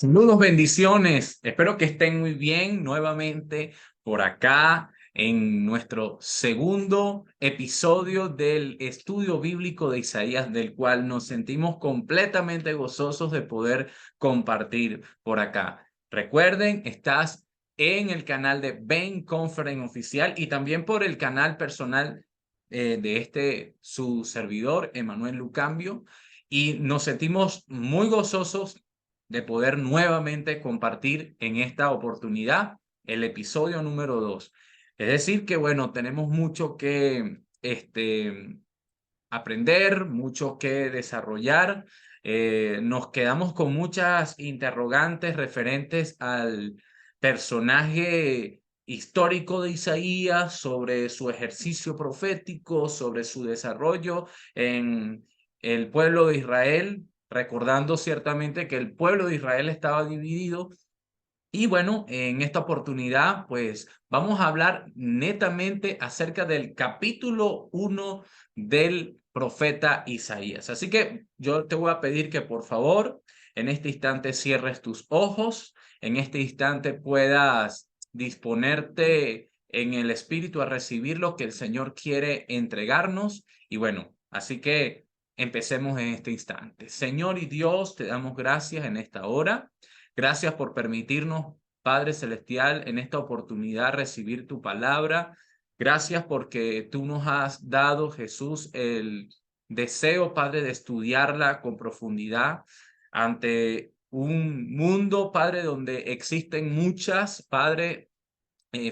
Saludos, bendiciones. Espero que estén muy bien nuevamente por acá en nuestro segundo episodio del estudio bíblico de Isaías, del cual nos sentimos completamente gozosos de poder compartir por acá. Recuerden, estás en el canal de Ben Conference Oficial y también por el canal personal de su servidor, Emanuel Lucambio, y nos sentimos muy gozosos de poder nuevamente compartir en esta oportunidad el episodio número 2. Es decir, que bueno, tenemos mucho que aprender, mucho que desarrollar. Nos quedamos con muchas interrogantes referentes al personaje histórico de Isaías, sobre su ejercicio profético, sobre su desarrollo en el pueblo de Israel, recordando ciertamente que el pueblo de Israel estaba dividido. Y bueno, en esta oportunidad, pues vamos a hablar netamente acerca del capítulo 1 del profeta Isaías. Así que yo te voy a pedir que por favor en este instante cierres tus ojos, en este instante puedas disponerte en el espíritu a recibir lo que el Señor quiere entregarnos. Y bueno, así que empecemos en este instante. Señor y Dios, te damos gracias en esta hora. Gracias por permitirnos, Padre Celestial, en esta oportunidad recibir tu palabra. Gracias porque tú nos has dado, Jesús, el deseo, Padre, de estudiarla con profundidad ante un mundo, Padre, donde existen muchas, Padre,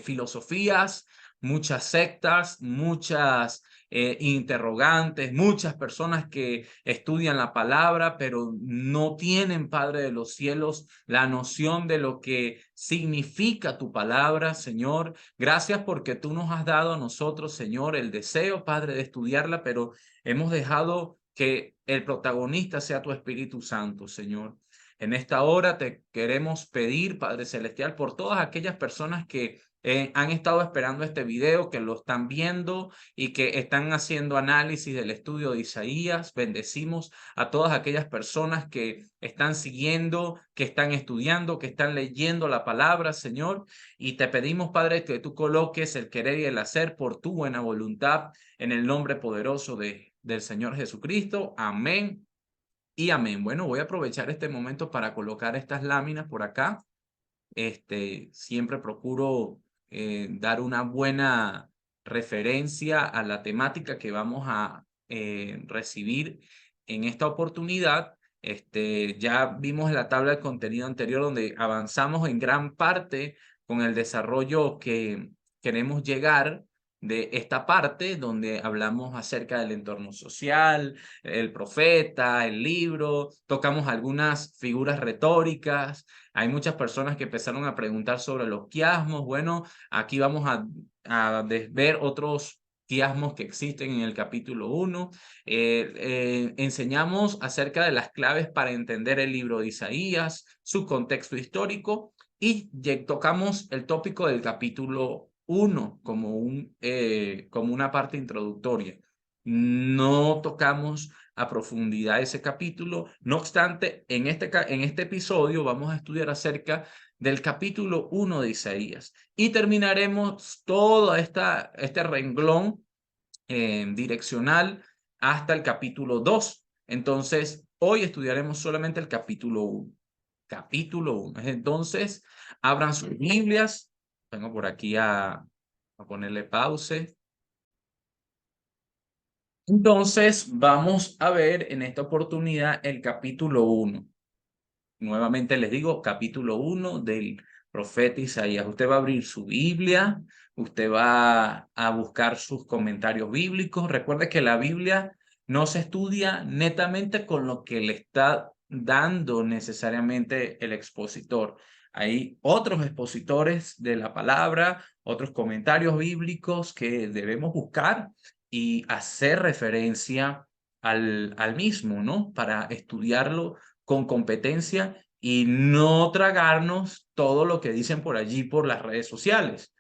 filosofías, muchas sectas, muchas interrogantes, muchas personas que estudian la palabra, pero no tienen, Padre de los cielos, la noción de lo que significa tu palabra, Señor. Gracias porque tú nos has dado a nosotros, Señor, el deseo, Padre, de estudiarla, pero hemos dejado que el protagonista sea tu Espíritu Santo, Señor. En esta hora te queremos pedir, Padre Celestial, por todas aquellas personas que han estado esperando este video, que lo están viendo y que están haciendo análisis del estudio de Isaías. Bendecimos a todas aquellas personas que están siguiendo, que están estudiando, que están leyendo la palabra, Señor. Y te pedimos, Padre, que tú coloques el querer y el hacer por tu buena voluntad en el nombre poderoso del Señor Jesucristo. Amén y amén. Bueno, voy a aprovechar este momento para colocar estas láminas por acá. Siempre procuro dar una buena referencia a la temática que vamos a recibir en esta oportunidad. Ya vimos la tabla de contenido anterior donde avanzamos en gran parte con el desarrollo que queremos llegar de esta parte donde hablamos acerca del entorno social, el profeta, el libro, tocamos algunas figuras retóricas. Hay muchas personas que empezaron a preguntar sobre los quiasmos. Bueno, aquí vamos a ver otros quiasmos que existen en el capítulo 1. Enseñamos acerca de las claves para entender el libro de Isaías, su contexto histórico, y tocamos el tópico del capítulo 1 como una parte introductoria. No tocamos a profundidad ese capítulo. No obstante, en este episodio vamos a estudiar acerca del capítulo 1 de Isaías y terminaremos todo este renglón direccional hasta el capítulo 2. Entonces, hoy estudiaremos solamente el capítulo 1. Capítulo 1. Entonces, abran sus Biblias. Vengo por aquí a ponerle pause. Entonces, vamos a ver en esta oportunidad el capítulo 1. Nuevamente les digo, capítulo 1 del profeta Isaías. Usted va a abrir su Biblia, usted va a buscar sus comentarios bíblicos. Recuerde que la Biblia no se estudia netamente con lo que le está dando necesariamente el expositor. Hay otros expositores de la palabra, otros comentarios bíblicos que debemos buscar y hacer referencia al mismo, ¿no? Para estudiarlo con competencia y no tragarnos todo lo que dicen por allí por las redes sociales.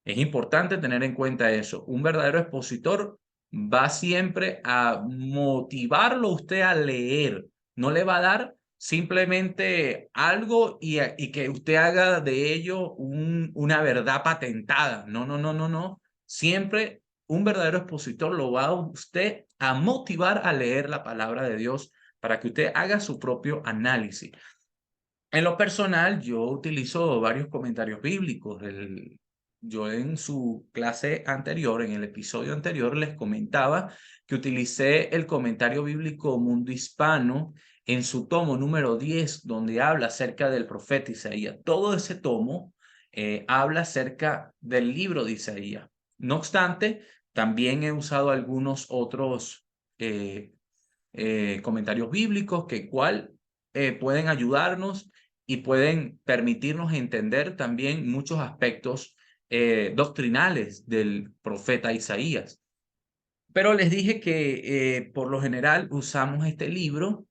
Es importante tener en cuenta eso. Un verdadero expositor va siempre a motivarlo a usted a leer. No le va a dar simplemente algo y que usted haga de ello una verdad patentada. No, no, no, no, no. Siempre un verdadero expositor lo va a usted a motivar a leer la palabra de Dios para que usted haga su propio análisis. En lo personal, yo utilizo varios comentarios bíblicos. Yo en su clase anterior, en el episodio anterior, les comentaba que utilicé el comentario bíblico Mundo Hispano en su tomo número 10, donde habla acerca del profeta Isaías. Todo ese tomo habla acerca del libro de Isaías. No obstante, también he usado algunos otros eh, comentarios bíblicos que pueden ayudarnos y pueden permitirnos entender también muchos aspectos doctrinales del profeta Isaías. Pero les dije que por lo general usamos este libro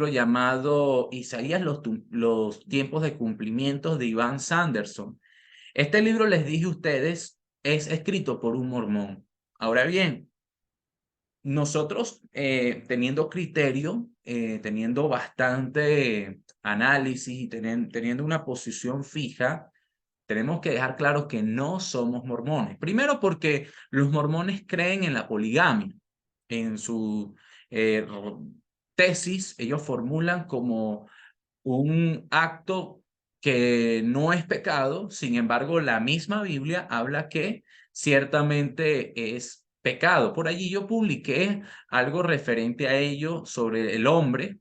llamado Isaías, los tiempos de cumplimientos de Iván Sanderson. Este libro, les dije a ustedes, es escrito por un mormón. Ahora bien, nosotros teniendo criterio, teniendo bastante análisis y teniendo una posición fija, tenemos que dejar claro que no somos mormones. Primero porque los mormones creen en la poligamia. En su eh, tesis, ellos formulan como un acto que no es pecado. Sin embargo, la misma Biblia habla que ciertamente es pecado. Por allí yo publiqué algo referente a ello sobre el hombre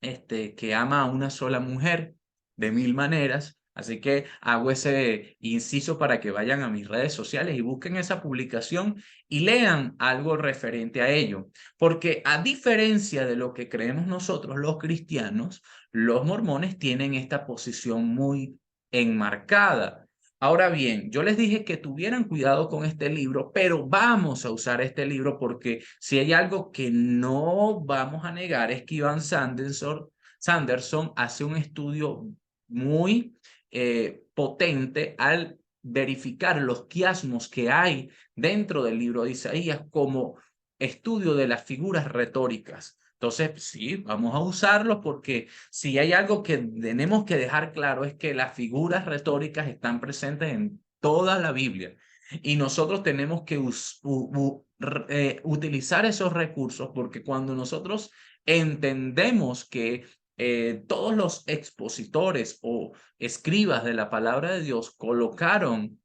que ama a una sola mujer de mil maneras. Así que hago ese inciso para que vayan a mis redes sociales y busquen esa publicación y lean algo referente a ello. Porque a diferencia de lo que creemos nosotros los cristianos, los mormones tienen esta posición muy enmarcada. Ahora bien, yo les dije que tuvieran cuidado con este libro, pero vamos a usar este libro porque si hay algo que no vamos a negar es que Sanderson hace un estudio muy potente al verificar los quiasmos que hay dentro del libro de Isaías como estudio de las figuras retóricas. Entonces, sí, vamos a usarlos porque si hay algo que tenemos que dejar claro es que las figuras retóricas están presentes en toda la Biblia y nosotros tenemos que utilizar esos recursos porque cuando nosotros entendemos que todos los expositores o escribas de la palabra de Dios colocaron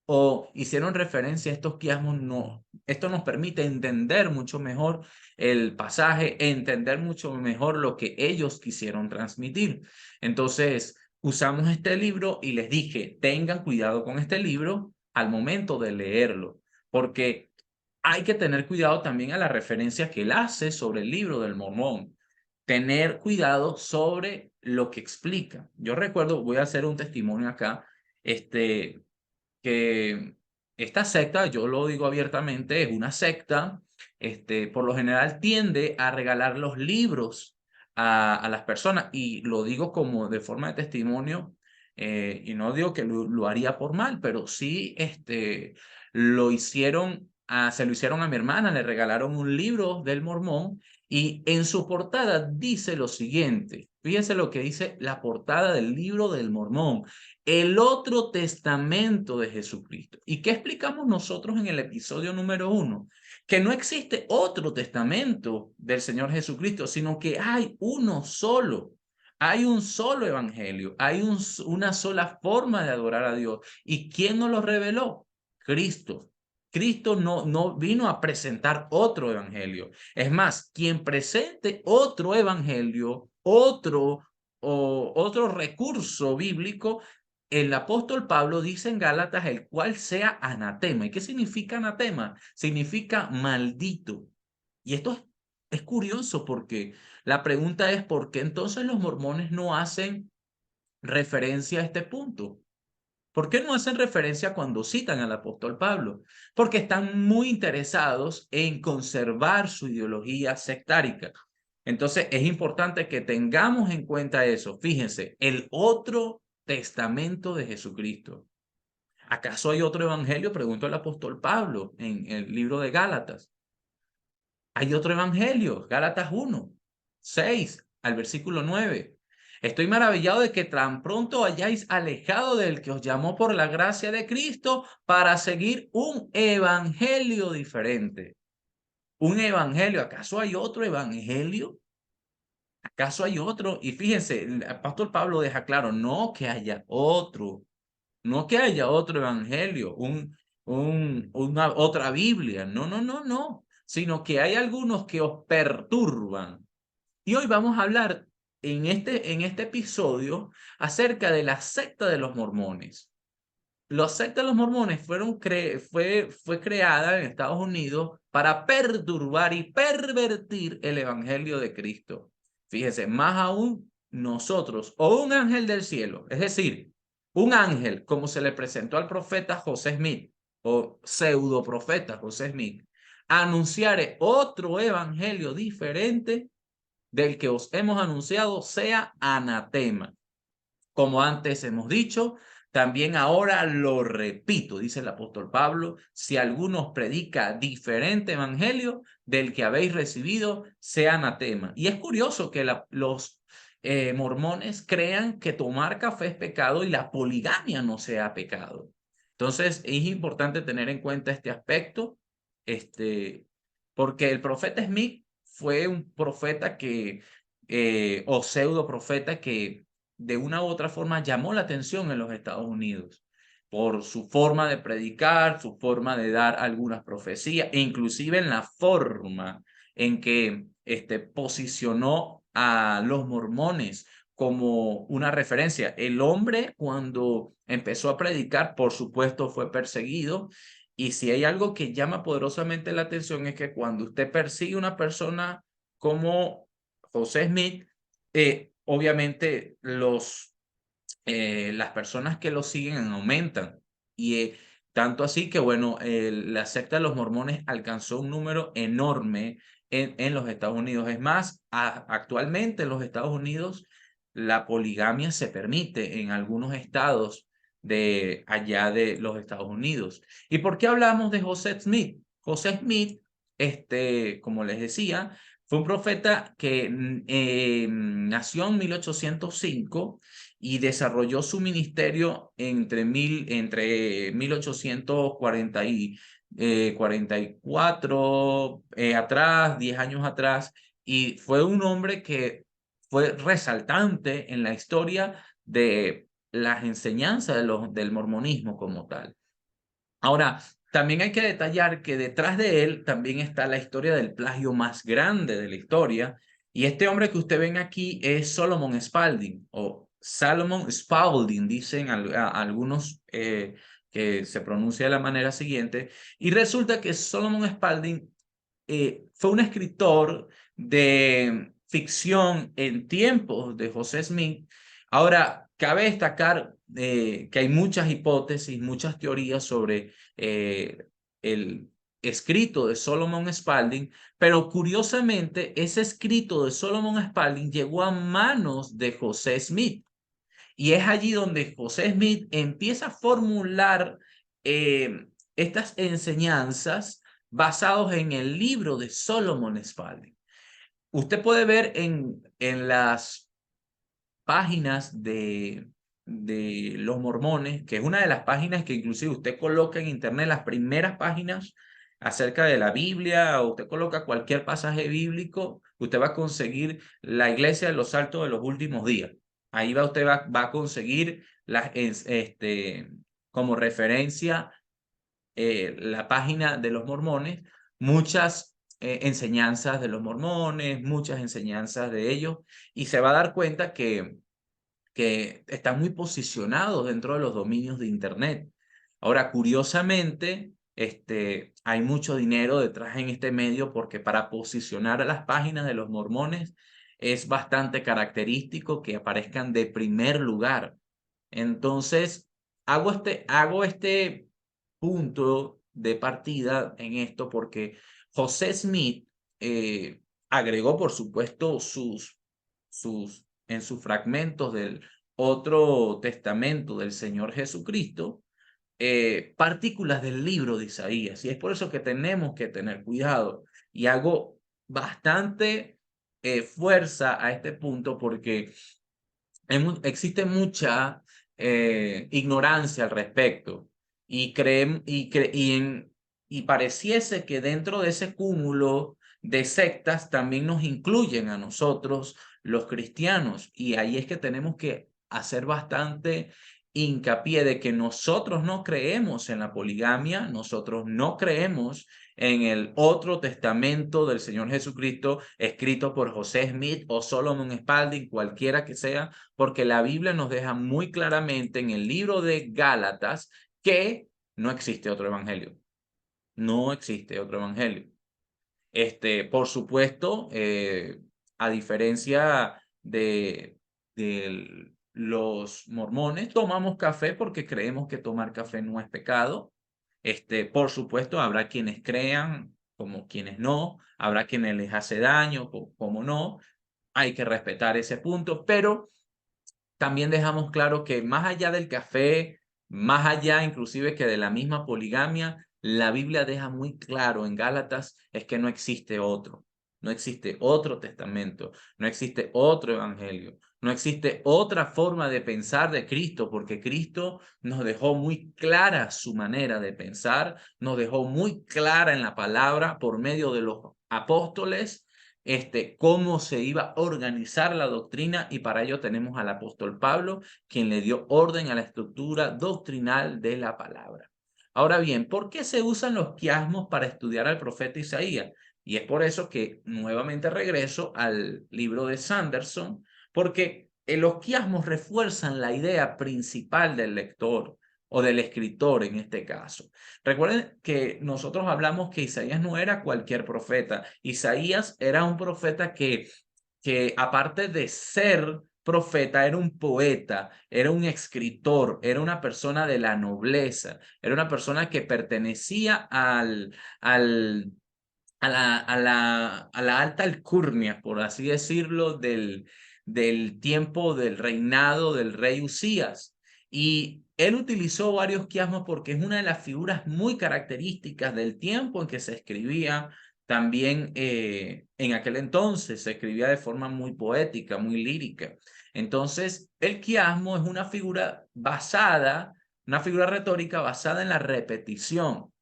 o hicieron referencia a estos quiasmos, no. Esto nos permite entender mucho mejor el pasaje, entender mucho mejor lo que ellos quisieron transmitir. Entonces, usamos este libro y les dije, tengan cuidado con este libro al momento de leerlo, porque hay que tener cuidado también a la referencia que él hace sobre el libro del Mormón. Tener cuidado sobre lo que explica. Yo recuerdo, voy a hacer un testimonio acá, que esta secta, yo lo digo abiertamente, es una secta, por lo general tiende a regalar los libros a las personas y lo digo como de forma de testimonio y no digo que lo haría por mal, pero sí lo hicieron, se lo hicieron a mi hermana, le regalaron un libro del Mormón y en su portada dice lo siguiente, fíjense lo que dice la portada del libro del Mormón: el otro testamento de Jesucristo. ¿Y qué explicamos nosotros en el episodio número 1? Que no existe otro testamento del Señor Jesucristo, sino que hay uno solo. Hay un solo evangelio, hay una sola forma de adorar a Dios. ¿Y quién nos lo reveló? Cristo. Cristo no vino a presentar otro evangelio. Es más, quien presente otro evangelio, otro recurso bíblico, el apóstol Pablo dice en Gálatas, el cual sea anatema. ¿Y qué significa anatema? Significa maldito. Y esto es curioso porque la pregunta es, ¿por qué entonces los mormones no hacen referencia a este punto? ¿Por qué no hacen referencia cuando citan al apóstol Pablo? Porque están muy interesados en conservar su ideología sectárica. Entonces es importante que tengamos en cuenta eso. Fíjense, el otro testamento de Jesucristo. ¿Acaso hay otro evangelio? Preguntó el apóstol Pablo en el libro de Gálatas. Hay otro evangelio, Gálatas 1, 6. al versículo 9. Estoy maravillado de que tan pronto hayáis alejado del que os llamó por la gracia de Cristo para seguir un evangelio diferente. ¿Un evangelio? ¿Acaso hay otro evangelio? ¿Acaso hay otro? Y fíjense, el apóstol Pablo deja claro, no que haya otro, no que haya otro evangelio, una otra Biblia, no, no, no, no, sino que hay algunos que os perturban. Y hoy vamos a hablar en este episodio acerca de la secta de los mormones. La secta de los mormones fue creada en Estados Unidos para perturbar y pervertir el evangelio de Cristo. Fíjese, más aún nosotros o un ángel del cielo, es decir, un ángel como se le presentó al profeta José Smith o pseudo profeta José Smith, anunciare otro evangelio diferente del que os hemos anunciado sea anatema. Como antes hemos dicho, también ahora lo repito, dice el apóstol Pablo, si alguno predica diferente evangelio del que habéis recibido, sea anatema. Y es curioso que los mormones crean que tomar café es pecado y la poligamia no sea pecado. Entonces, es importante tener en cuenta este aspecto, porque el profeta Smith fue un profeta o pseudo profeta que de una u otra forma llamó la atención en los Estados Unidos por su forma de predicar, su forma de dar algunas profecías, e inclusive en la forma en que posicionó a los mormones como una referencia. El hombre, cuando empezó a predicar, por supuesto, fue perseguido. Y si hay algo que llama poderosamente la atención es que cuando usted persigue a una persona como José Smith, obviamente las personas que lo siguen aumentan. Y tanto así que, bueno, la secta de los mormones alcanzó un número enorme en los Estados Unidos. Es más, actualmente en los Estados Unidos la poligamia se permite en algunos estados de allá de los Estados Unidos. ¿Y por qué hablamos de José Smith? José Smith, como les decía, fue un profeta que nació en 1805 y desarrolló su ministerio entre 1840 y 44 atrás, 10 años atrás, y fue un hombre que fue resaltante en la historia de las enseñanzas del mormonismo como tal. Ahora, también hay que detallar que detrás de él también está la historia del plagio más grande de la historia. Y este hombre que usted ven aquí es Solomon Spalding o Salomon Spalding, dicen algunos que se pronuncia de la manera siguiente. Y resulta que Solomon Spalding fue un escritor de ficción en tiempos de José Smith. Ahora, cabe destacar que hay muchas hipótesis, muchas teorías sobre el escrito de Solomon Spalding, pero curiosamente ese escrito de Solomon Spalding llegó a manos de José Smith. Y es allí donde José Smith empieza a formular estas enseñanzas basados en el libro de Solomon Spalding. Usted puede ver en las páginas de los mormones, que es una de las páginas que inclusive usted coloca en internet, las primeras páginas acerca de la Biblia, o usted coloca cualquier pasaje bíblico, usted va a conseguir la iglesia de los saltos de los últimos días. Ahí va a conseguir como referencia la página de los mormones, muchas enseñanzas de los mormones, muchas enseñanzas de ellos, y se va a dar cuenta que están muy posicionados dentro de los dominios de Internet. Ahora, curiosamente, hay mucho dinero detrás en este medio porque para posicionar a las páginas de los mormones es bastante característico que aparezcan de primer lugar. Entonces, hago este punto de partida en esto porque José Smith agregó, por supuesto, en sus fragmentos del otro testamento del Señor Jesucristo, partículas del libro de Isaías. Y es por eso que tenemos que tener cuidado. Y hago bastante fuerza a este punto porque existe mucha ignorancia al respecto y, y pareciese que dentro de ese cúmulo de sectas también nos incluyen a nosotros los cristianos, y ahí es que tenemos que hacer bastante hincapié de que nosotros no creemos en la poligamia, nosotros no creemos en el otro testamento del Señor Jesucristo escrito por José Smith o Solomon Spalding, cualquiera que sea, porque la Biblia nos deja muy claramente en el libro de Gálatas que no existe otro evangelio. No existe otro evangelio. Por supuesto, a diferencia de los mormones, tomamos café porque creemos que tomar café no es pecado. Por supuesto, habrá quienes crean como quienes no, habrá quienes les hace daño como no. Hay que respetar ese punto, pero también dejamos claro que más allá del café, más allá inclusive que de la misma poligamia, la Biblia deja muy claro en Gálatas es que no existe otro, no existe otro testamento, no existe otro evangelio, no existe otra forma de pensar de Cristo, porque Cristo nos dejó muy clara su manera de pensar, nos dejó muy clara en la palabra por medio de los apóstoles cómo se iba a organizar la doctrina, y para ello tenemos al apóstol Pablo, quien le dio orden a la estructura doctrinal de la palabra. Ahora bien, ¿por qué se usan los quiasmos para estudiar al profeta Isaías? Y es por eso que nuevamente regreso al libro de Sanderson, porque los quiasmos refuerzan la idea principal del lector o del escritor en este caso. Recuerden que nosotros hablamos que Isaías no era cualquier profeta. Isaías era un profeta que aparte de ser profeta, era un poeta, era un escritor, era una persona de la nobleza, era una persona que pertenecía a la alta alcurnia, por así decirlo, del tiempo del reinado del rey Usías. Y él utilizó varios quiasmos porque es una de las figuras muy características del tiempo en que se escribía. También en aquel entonces se escribía de forma muy poética, muy lírica. Entonces, el quiasmo es una figura retórica basada en la repetición.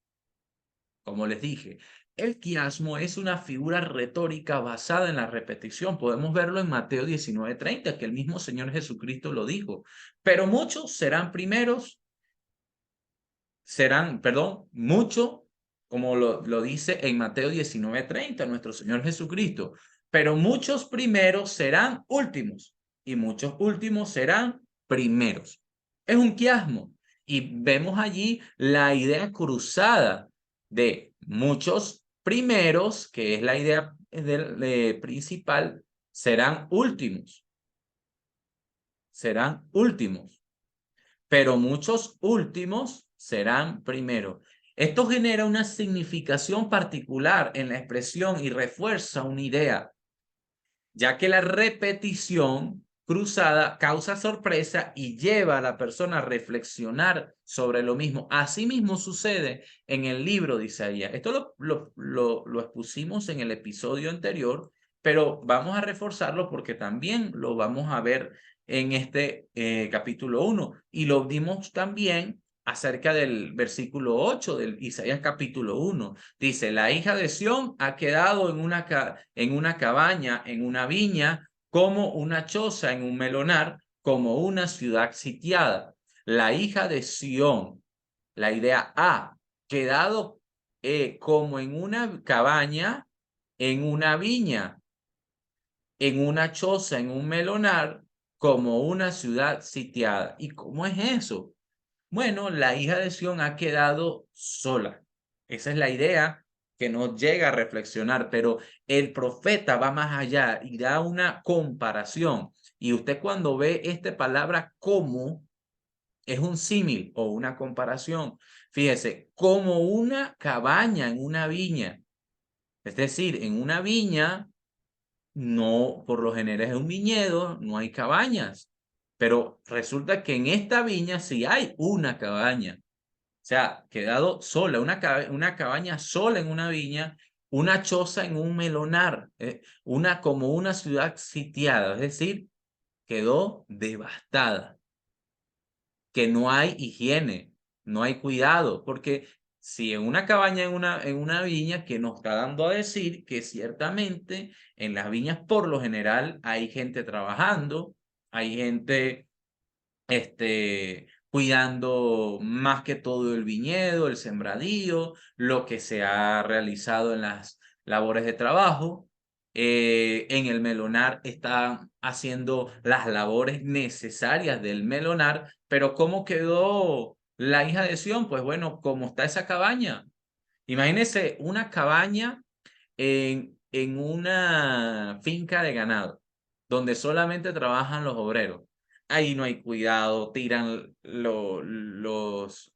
Como les dije, el quiasmo es una figura retórica basada en la repetición. Podemos verlo en Mateo 19:30, que el mismo Señor Jesucristo lo dijo. Pero muchos serán primeros, mucho, como lo dice en Mateo 19:30, nuestro Señor Jesucristo. Pero muchos primeros serán últimos y muchos últimos serán primeros. Es un quiasmo. Y vemos allí la idea cruzada de muchos primeros, que es la idea principal, serán últimos. Serán últimos. Pero muchos últimos serán primeros. Esto genera una significación particular en la expresión y refuerza una idea, ya que la repetición cruzada causa sorpresa y lleva a la persona a reflexionar sobre lo mismo. Asimismo sucede en el libro de Isaías. Esto lo expusimos en el episodio anterior, pero vamos a reforzarlo porque también lo vamos a ver en este capítulo 1, y lo vimos también acerca del versículo 8 del Isaías capítulo 1. Dice, la hija de Sión ha quedado en una cabaña, en una viña, como una choza en un melonar, como una ciudad sitiada. La hija de Sión, la idea ha quedado como en una cabaña, en una viña, en una choza, en un melonar, como una ciudad sitiada. ¿Y cómo es eso? Bueno, la hija de Sión ha quedado sola. Esa es la idea que nos llega a reflexionar, pero el profeta va más allá y da una comparación. Y usted cuando ve esta palabra como, es un símil o una comparación. Fíjese, como una cabaña en una viña. Es decir, en una viña no, por lo general es un viñedo, no hay cabañas. Pero resulta que en esta viña sí hay una cabaña. O sea, quedado sola, una cabaña sola en una viña, una choza en un melonar, como una ciudad sitiada, es decir, quedó devastada, que no hay higiene, no hay cuidado, porque si en una cabaña, en una viña, que nos está dando a decir que ciertamente en las viñas por lo general hay gente trabajando, hay gente cuidando más que todo el viñedo, el sembradío, lo que se ha realizado en las labores de trabajo. En el melonar están haciendo las labores necesarias del melonar, pero ¿cómo quedó la hija de Sión? Pues bueno, ¿cómo está esa cabaña? Imagínense una cabaña en una finca de ganado, donde solamente trabajan los obreros. Ahí no hay cuidado, tiran los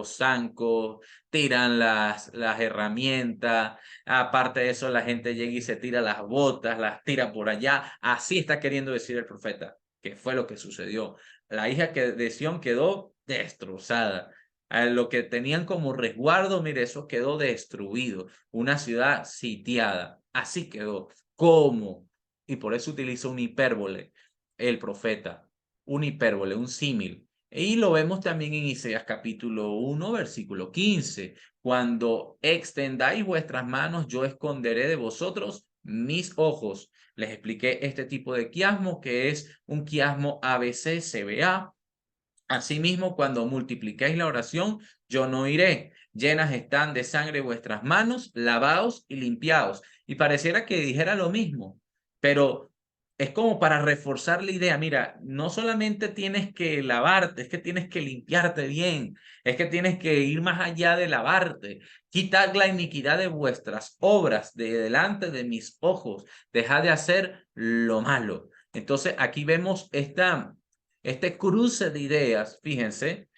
zancos, tiran las herramientas. Aparte de eso, la gente llega y se tira las botas, las tira por allá. Así está queriendo decir el profeta, que fue lo que sucedió. La hija de Sión quedó destrozada. A lo que tenían como resguardo, mire, eso quedó destruido. Una ciudad sitiada. Así quedó. ¿Cómo? Y por eso utiliza un hipérbole, el profeta. Un hipérbole, un símil. Y lo vemos también en Isaías capítulo 1, versículo 15. Cuando extendáis vuestras manos, yo esconderé de vosotros mis ojos. Les expliqué este tipo de quiasmo, que es un quiasmo ABC-CBA. Asimismo, cuando multipliquéis la oración, yo no iré. Llenas están de sangre vuestras manos, lavaos y limpiaos. Y pareciera que dijera lo mismo, pero es como para reforzar la idea. Mira, no solamente tienes que lavarte, es que tienes que limpiarte bien, es que tienes que ir más allá de lavarte. Quitad la iniquidad de vuestras obras de delante de mis ojos. Dejad de hacer lo malo. Entonces, aquí vemos este cruce de ideas, fíjense,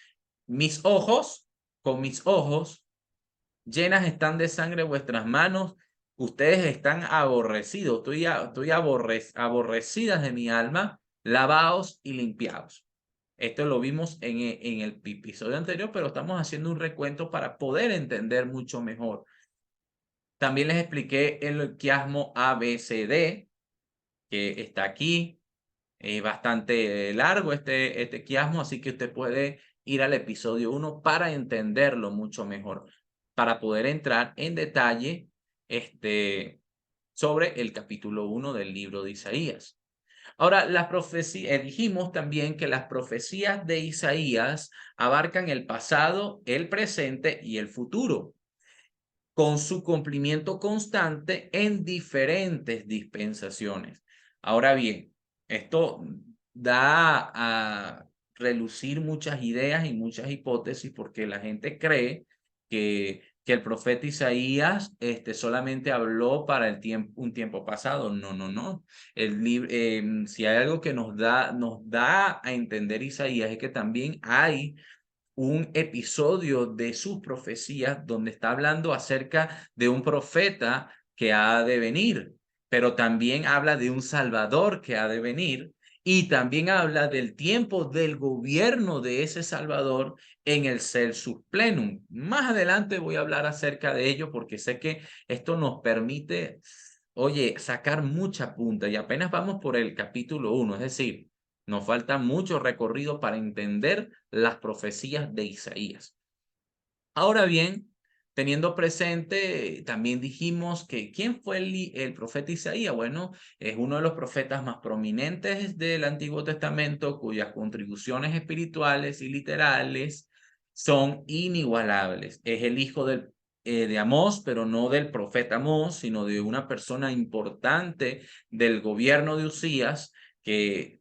con mis ojos, llenas están de sangre vuestras manos, ustedes están aborrecidos, aborrecidas de mi alma, lavaos y limpiaos. Esto lo vimos en el episodio anterior, pero estamos haciendo un recuento para poder entender mucho mejor. También les expliqué el quiasmo ABCD, que está aquí, bastante largo este quiasmo, así que usted puede ir al episodio 1 para entenderlo mucho mejor, para poder entrar en detalle sobre el capítulo 1 del libro de Isaías. Ahora, las profecías, dijimos también que las profecías de Isaías abarcan el pasado, el presente y el futuro, con su cumplimiento constante en diferentes dispensaciones. Ahora bien, esto da a relucir muchas ideas y muchas hipótesis porque la gente cree que el profeta Isaías solamente habló para un tiempo pasado. No, no, no. Si hay algo que nos da a entender Isaías es que también hay un episodio de sus profecías donde está hablando acerca de un profeta que ha de venir, pero también habla de un Salvador que ha de venir y también habla del tiempo del gobierno de ese Salvador en el Celsus Plenum. Más adelante voy a hablar acerca de ello porque sé que esto nos permite, oye, sacar mucha punta y apenas vamos por el capítulo 1, es decir, nos falta mucho recorrido para entender las profecías de Isaías. Ahora bien, teniendo presente, también dijimos que ¿quién fue el profeta Isaías? Bueno, es uno de los profetas más prominentes del Antiguo Testamento, cuyas contribuciones espirituales y literales son inigualables. Es el hijo de Amós, pero no del profeta Amós, sino de una persona importante del gobierno de Usías,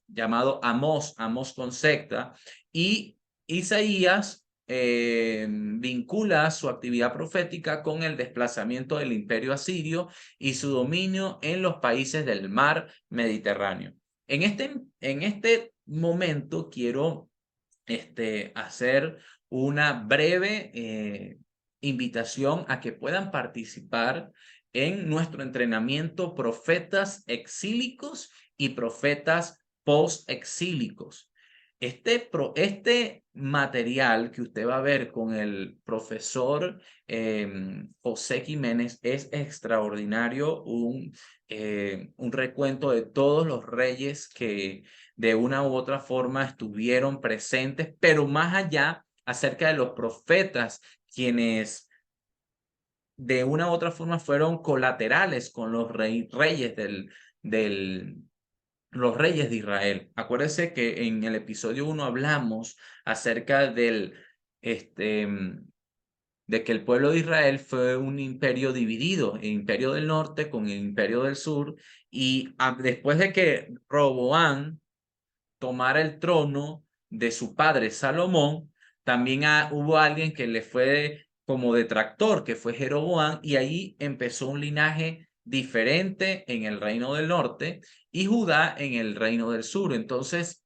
llamado Amós, Amós con secta, y Isaías vincula su actividad profética con el desplazamiento del imperio asirio y su dominio en los países del mar Mediterráneo. En este momento quiero hacer una breve invitación a que puedan participar en nuestro entrenamiento profetas exílicos y profetas post-exílicos. este material que usted va a ver con el profesor José Jiménez es extraordinario, un recuento de todos los reyes que de una u otra forma estuvieron presentes, pero más allá acerca de los profetas, quienes de una u otra forma fueron colaterales con los reyes del, los reyes de Israel. Acuérdese que en el episodio 1 hablamos acerca este, de que el pueblo de Israel fue un imperio dividido, el imperio del norte con el imperio del sur, y después de que Roboán tomara el trono de su padre Salomón, también hubo alguien que le fue como detractor, que fue Jeroboam, y ahí empezó un linaje diferente en el reino del norte y Judá en el reino del sur. Entonces,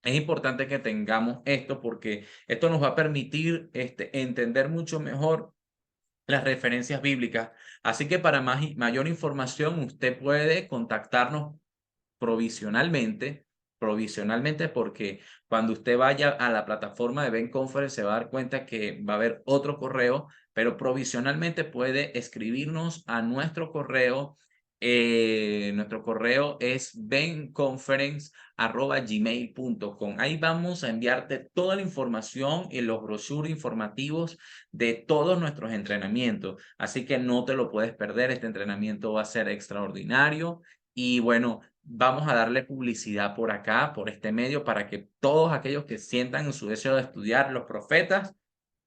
es importante que tengamos esto porque esto nos va a permitir entender mucho mejor las referencias bíblicas. Así que para mayor información, usted puede contactarnos provisionalmente, provisionalmente porque cuando usted vaya a la plataforma de Ben Conference se va a dar cuenta que va a haber otro correo, pero provisionalmente puede escribirnos a nuestro correo. Nuestro correo es benconference@gmail.com. Ahí vamos a enviarte toda la información y los brochures informativos de todos nuestros entrenamientos. Así que no te lo puedes perder. Este entrenamiento va a ser extraordinario. Y bueno, vamos a darle publicidad por acá, por este medio, para que todos aquellos que sientan en su deseo de estudiar los profetas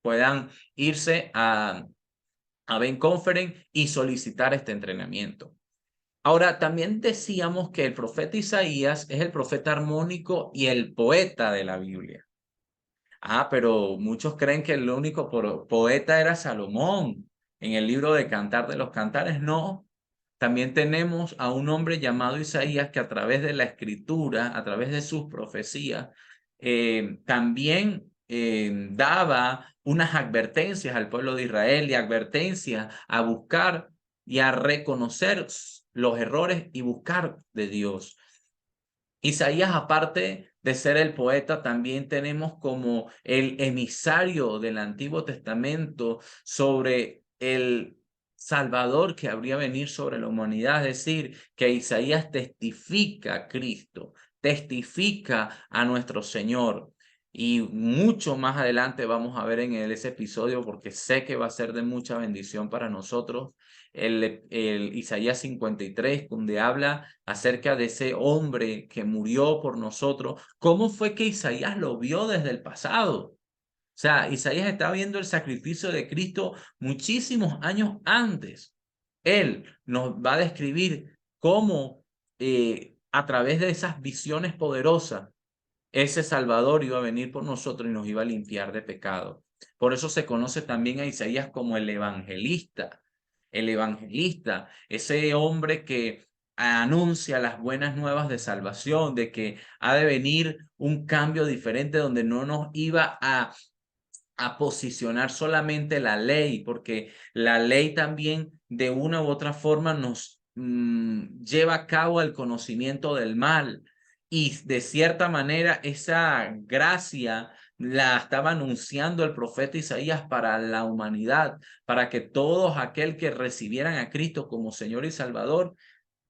puedan irse a Ben Conference y solicitar este entrenamiento. Ahora, también decíamos que el profeta Isaías es el profeta armónico y el poeta de la Biblia. Pero muchos creen que el único poeta era Salomón en el libro de Cantar de los Cantares. No, también tenemos a un hombre llamado Isaías que a través de la escritura, a través de sus profecías, también daba unas advertencias al pueblo de Israel y advertencias a buscar y a reconocer los errores y buscar de Dios. Isaías, aparte de ser el poeta, también tenemos como el emisario del Antiguo Testamento sobre el Salvador que habría venir sobre la humanidad. Es decir, que Isaías testifica a Cristo, testifica a nuestro Señor. Y mucho más adelante vamos a ver en ese episodio, porque sé que va a ser de mucha bendición para nosotros, el Isaías 53, donde habla acerca de ese hombre que murió por nosotros. ¿Cómo fue que Isaías lo vio desde el pasado? O sea, Isaías estaba viendo el sacrificio de Cristo muchísimos años antes. Él nos va a describir cómo a través de esas visiones poderosas, ese Salvador iba a venir por nosotros y nos iba a limpiar de pecado. Por eso se conoce también a Isaías como el evangelista. El evangelista, ese hombre que anuncia las buenas nuevas de salvación, de que ha de venir un cambio diferente donde no nos iba a posicionar solamente la ley, porque la ley también de una u otra forma nos lleva a cabo el conocimiento del mal. Y de cierta manera esa gracia la estaba anunciando el profeta Isaías para la humanidad, para que todos aquel que recibieran a Cristo como Señor y Salvador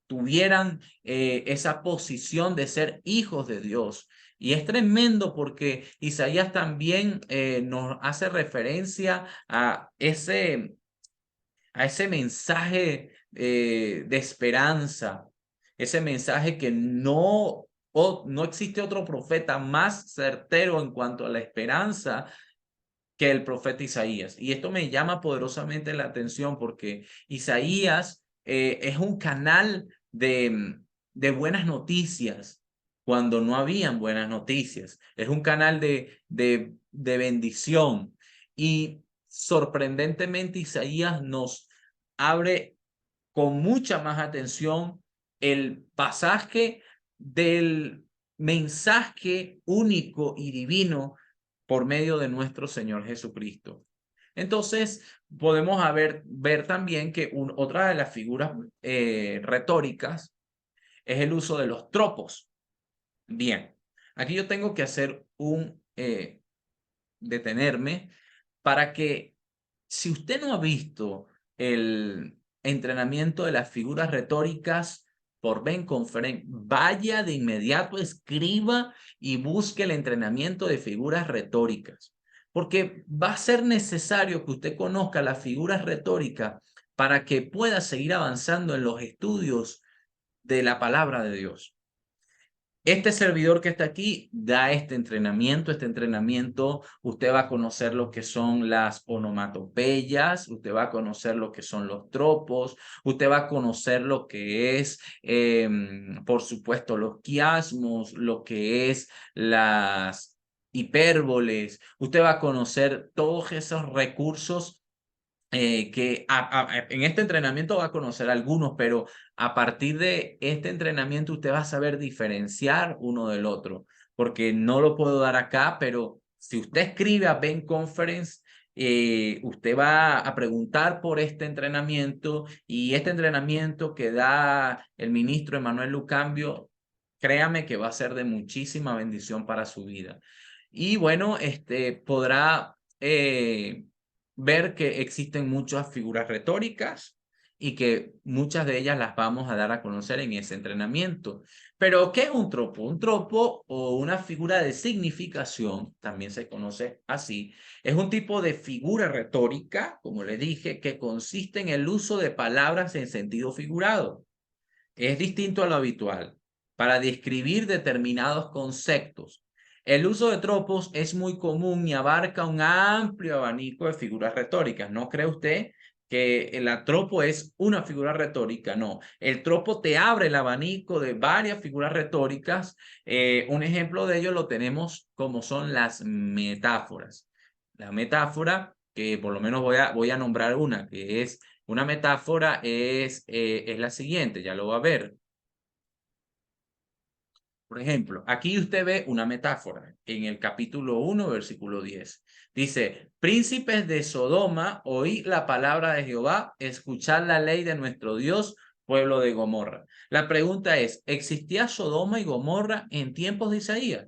tuvieran esa posición de ser hijos de Dios. Y es tremendo porque Isaías también nos hace referencia a ese mensaje de esperanza, ese mensaje que no existe otro profeta más certero en cuanto a la esperanza que el profeta Isaías. Y esto me llama poderosamente la atención porque Isaías es un canal de buenas noticias cuando no habían buenas noticias. Es un canal de bendición. Y sorprendentemente Isaías nos abre con mucha más atención el pasaje del mensaje único y divino por medio de nuestro Señor Jesucristo. Entonces, podemos ver también que otra de las figuras retóricas es el uso de los tropos. Bien, Aquí yo tengo que hacer detenerme para que, si usted no ha visto el entrenamiento de las figuras retóricas por Ben Conferen, vaya de inmediato, escriba y busque el entrenamiento de figuras retóricas, porque va a ser necesario que usted conozca las figuras retóricas para que pueda seguir avanzando en los estudios de la palabra de Dios. Este servidor que está aquí da este entrenamiento. Este entrenamiento, usted va a conocer lo que son las onomatopeyas, usted va a conocer lo que son los tropos, usted va a conocer lo que es, por supuesto, los quiasmos, lo que es las hipérboles. Usted va a conocer todos esos recursos que en este entrenamiento va a conocer algunos, pero a partir de este entrenamiento usted va a saber diferenciar uno del otro, porque no lo puedo dar acá, pero si usted escribe a Ben Conference, usted va a preguntar por este entrenamiento, y este entrenamiento que da el ministro Emanuel Lucambio, créame que va a ser de muchísima bendición para su vida. Y bueno, podrá ver que existen muchas figuras retóricas y que muchas de ellas las vamos a dar a conocer en ese entrenamiento. Pero, ¿qué es un tropo? Un tropo, o una figura de significación, también se conoce así, es un tipo de figura retórica, como le dije, que consiste en el uso de palabras en sentido figurado. Es distinto a lo habitual para describir determinados conceptos. El uso de tropos es muy común y abarca un amplio abanico de figuras retóricas. ¿No cree usted que el tropo es una figura retórica? No, el tropo te abre el abanico de varias figuras retóricas. Un ejemplo de ello lo tenemos como son las metáforas. La metáfora, que por lo menos voy a nombrar una, que es una metáfora, es la siguiente, ya lo va a ver. Por ejemplo, aquí usted ve una metáfora en el capítulo 1, versículo 10. Dice: príncipes de Sodoma, oíd la palabra de Jehová, escuchad la ley de nuestro Dios, pueblo de Gomorra. La pregunta es, ¿existía Sodoma y Gomorra en tiempos de Isaías?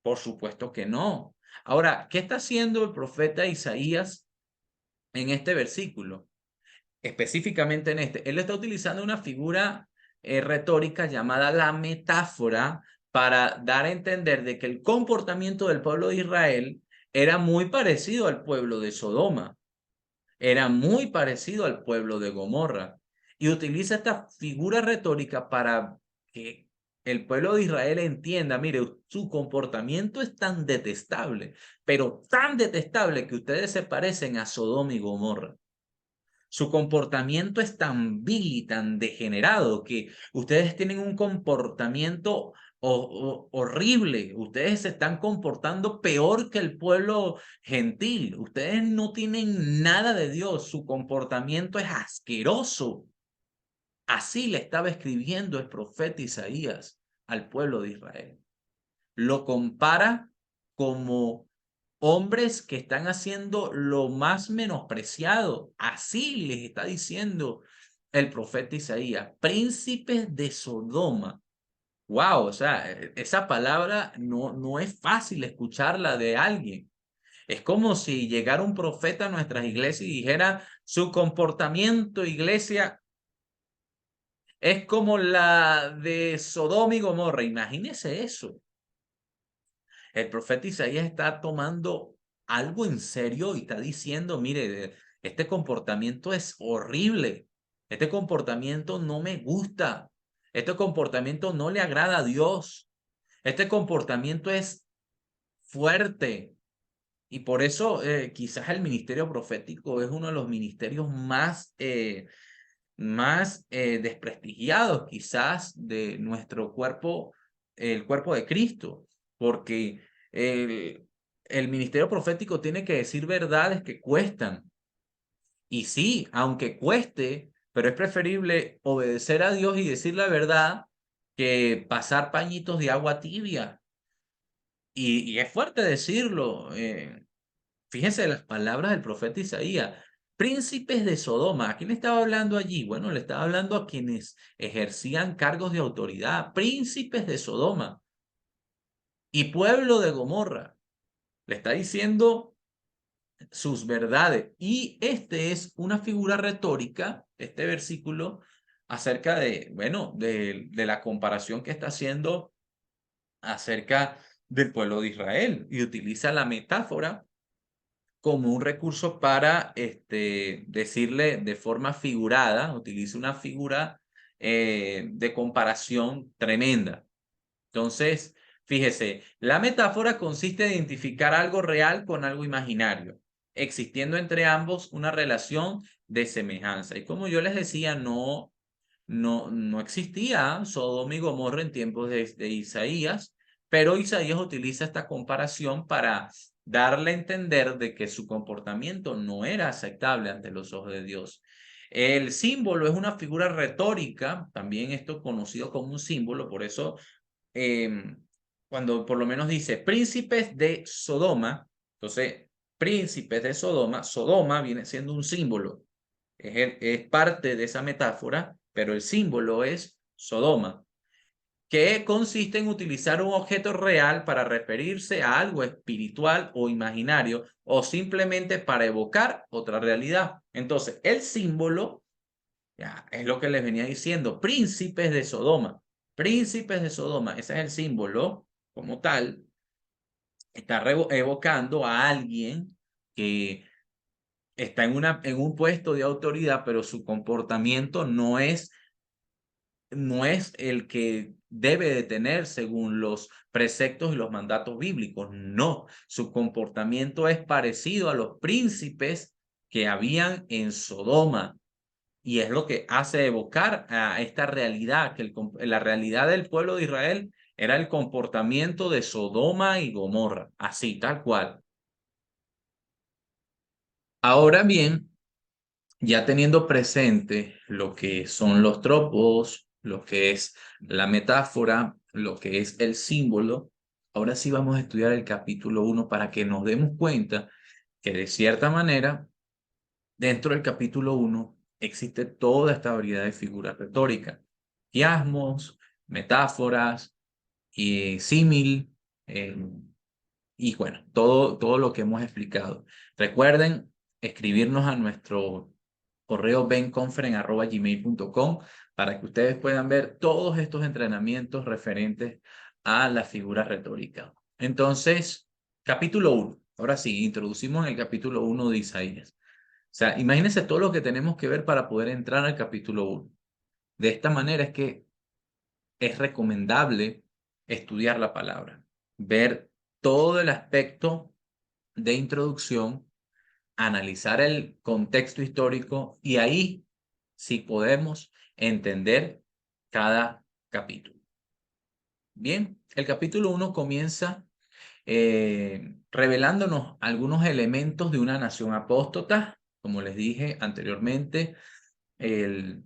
Por supuesto que no. Ahora, ¿qué está haciendo el profeta Isaías en este versículo? Específicamente en este, él está utilizando una figura retórica llamada la metáfora para dar a entender de que el comportamiento del pueblo de Israel era muy parecido al pueblo de Sodoma, era muy parecido al pueblo de Gomorra, y utiliza esta figura retórica para que el pueblo de Israel entienda: mire, su comportamiento es tan detestable, pero tan detestable, que ustedes se parecen a Sodoma y Gomorra. Su comportamiento es tan vil y tan degenerado que ustedes tienen un comportamiento horrible. Ustedes se están comportando peor que el pueblo gentil. Ustedes no tienen nada de Dios. Su comportamiento es asqueroso. Así le estaba escribiendo el profeta Isaías al pueblo de Israel. Lo compara como hombres que están haciendo lo más menospreciado. Así les está diciendo el profeta Isaías: príncipes de Sodoma. Wow, o sea, esa palabra no es fácil escucharla de alguien. Es como si llegara un profeta a nuestras iglesias y dijera: su comportamiento, iglesia, es como la de Sodoma y Gomorra. Imagínese eso. El profeta Isaías está tomando algo en serio y está diciendo: mire, este comportamiento es horrible, este comportamiento no me gusta, este comportamiento no le agrada a Dios, este comportamiento es fuerte. Y por eso quizás el ministerio profético es uno de los ministerios más desprestigiados quizás de nuestro cuerpo, el cuerpo de Cristo, porque el, el ministerio profético tiene que decir verdades que cuestan. Y sí, aunque cueste, pero es preferible obedecer a Dios y decir la verdad que pasar pañitos de agua tibia. Y es fuerte decirlo. Fíjense las palabras del profeta Isaías: príncipes de Sodoma. ¿A quién le estaba hablando allí? Bueno, le estaba hablando a quienes ejercían cargos de autoridad, príncipes de Sodoma. y pueblo de Gomorra. Le está diciendo sus verdades. Y este es una figura retórica, este versículo, acerca de, bueno, de la comparación que está haciendo acerca del pueblo de Israel. Y utiliza la metáfora como un recurso para decirle de forma figurada, utiliza una figura de comparación tremenda. Entonces, fíjese, la metáfora consiste en identificar algo real con algo imaginario, existiendo entre ambos una relación de semejanza. Y como yo les decía, no existía Sodoma y Gomorra en tiempos de Isaías, pero Isaías utiliza esta comparación para darle a entender de que su comportamiento no era aceptable ante los ojos de Dios. El símbolo es una figura retórica, también esto conocido como un símbolo, por eso cuando por lo menos dice príncipes de Sodoma, entonces príncipes de Sodoma, Sodoma viene siendo un símbolo, es parte de esa metáfora, pero el símbolo es Sodoma, que consiste en utilizar un objeto real para referirse a algo espiritual o imaginario o simplemente para evocar otra realidad. Entonces, el símbolo ya, es lo que les venía diciendo, príncipes de Sodoma, príncipes de Sodoma, ese es el símbolo como tal, está evocando a alguien que está en un puesto de autoridad, pero su comportamiento no es el que debe de tener según los preceptos y los mandatos bíblicos. No, su comportamiento es parecido a los príncipes que habían en Sodoma. Y es lo que hace evocar a esta realidad, que la realidad del pueblo de Israel era el comportamiento de Sodoma y Gomorra, así, tal cual. Ahora bien, ya teniendo presente lo que son los tropos, lo que es la metáfora, lo que es el símbolo, ahora sí vamos a estudiar el capítulo 1 para que nos demos cuenta que de cierta manera, dentro del capítulo 1 existe toda esta variedad de figuras retóricas, quiasmos, metáforas y símil, eh, y bueno, todo lo que hemos explicado. Recuerden escribirnos a nuestro correo benconferen@gmail.com para que ustedes puedan ver todos estos entrenamientos referentes a la figura retórica. Entonces, capítulo 1. Ahora sí, introducimos el capítulo 1 de Isaías. O sea, imagínense todo lo que tenemos que ver para poder entrar al capítulo 1. De esta manera es que es recomendable estudiar la palabra, ver todo el aspecto de introducción, analizar el contexto histórico y ahí sí podemos entender cada capítulo. Bien, el capítulo 1 comienza revelándonos algunos elementos de una nación apóstata. Como les dije anteriormente, el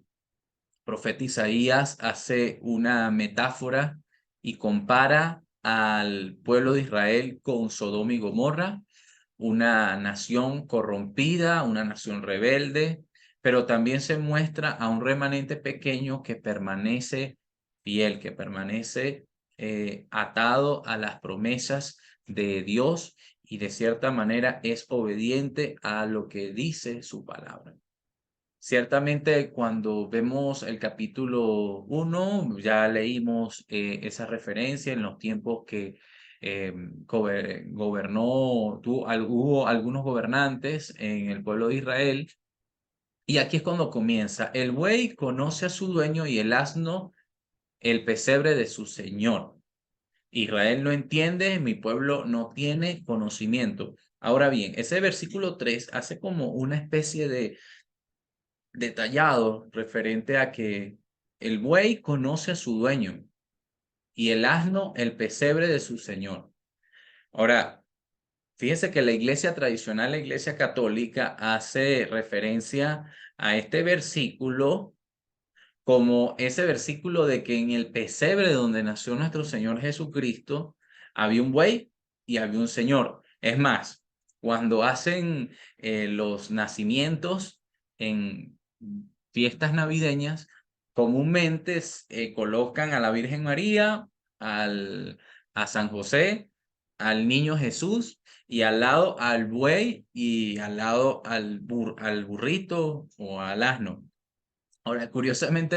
profeta Isaías hace una metáfora y compara al pueblo de Israel con Sodoma y Gomorra, una nación corrompida, una nación rebelde, pero también se muestra a un remanente pequeño que permanece fiel, que permanece atado a las promesas de Dios y de cierta manera es obediente a lo que dice su palabra. Ciertamente, cuando vemos el capítulo 1, ya leímos esa referencia en los tiempos que hubo algunos gobernantes en el pueblo de Israel. Y aquí es cuando comienza. El buey conoce a su dueño y el asno el pesebre de su señor. Israel no entiende, mi pueblo no tiene conocimiento. Ahora bien, ese versículo 3 hace como una especie de detallado referente a que el buey conoce a su dueño y el asno el pesebre de su señor. Ahora, fíjense que la iglesia tradicional, la iglesia católica, hace referencia a este versículo como ese versículo de que en el pesebre donde nació nuestro Señor Jesucristo había un buey y había un señor. Es más, cuando hacen los nacimientos en fiestas navideñas, comúnmente colocan a la Virgen María, al, a San José, al niño Jesús, y al lado al buey y al lado al burrito o al asno. Ahora, curiosamente,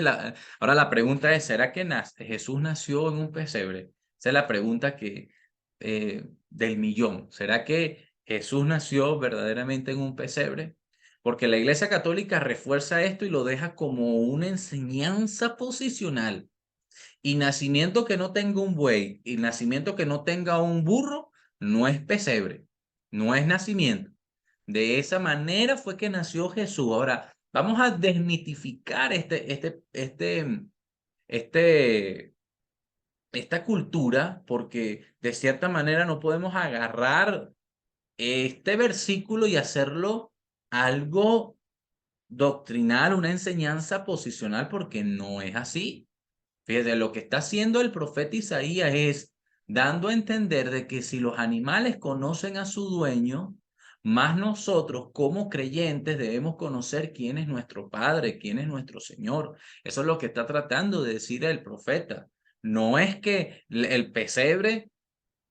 ahora la pregunta es, ¿será que Jesús nació en un pesebre? Esa es la pregunta del millón. ¿Será que Jesús nació verdaderamente en un pesebre? Porque la Iglesia Católica refuerza esto y lo deja como una enseñanza posicional. Y nacimiento que no tenga un buey y nacimiento que no tenga un burro, no es pesebre, no es nacimiento. De esa manera fue que nació Jesús. Ahora, vamos a desmitificar este, esta cultura, porque de cierta manera no podemos agarrar este versículo y hacerlo algo doctrinal, una enseñanza posicional, porque no es así. Fíjate, lo que está haciendo el profeta Isaías es dando a entender de que si los animales conocen a su dueño, más nosotros como creyentes debemos conocer quién es nuestro Padre, quién es nuestro Señor. Eso es lo que está tratando de decir el profeta. No es que el pesebre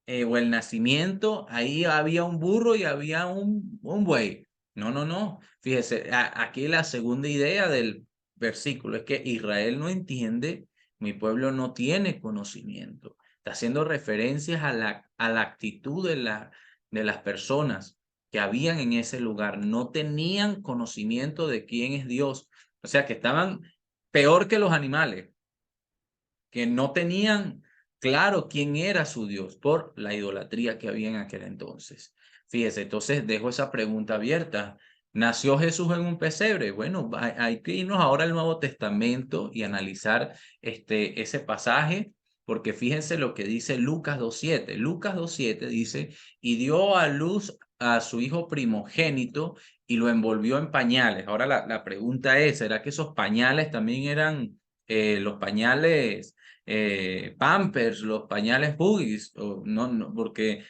o el nacimiento, ahí había un burro y había un buey. No, no, no. Fíjese, aquí la segunda idea del versículo es que Israel no entiende, mi pueblo no tiene conocimiento. Está haciendo referencias a la actitud de las personas que habían en ese lugar. No tenían conocimiento de quién es Dios. O sea, que estaban peor que los animales, que no tenían claro quién era su Dios por la idolatría que había en aquel entonces. Fíjese, entonces dejo esa pregunta abierta. ¿Nació Jesús en un pesebre? Bueno, hay que irnos ahora al Nuevo Testamento y analizar ese pasaje, porque fíjense lo que dice Lucas 2.7. Lucas 2.7 dice, y dio a luz a su hijo primogénito y lo envolvió en pañales. Ahora la pregunta es, ¿será que esos pañales también eran los pañales Pampers, los pañales Huggies? O no, no, porque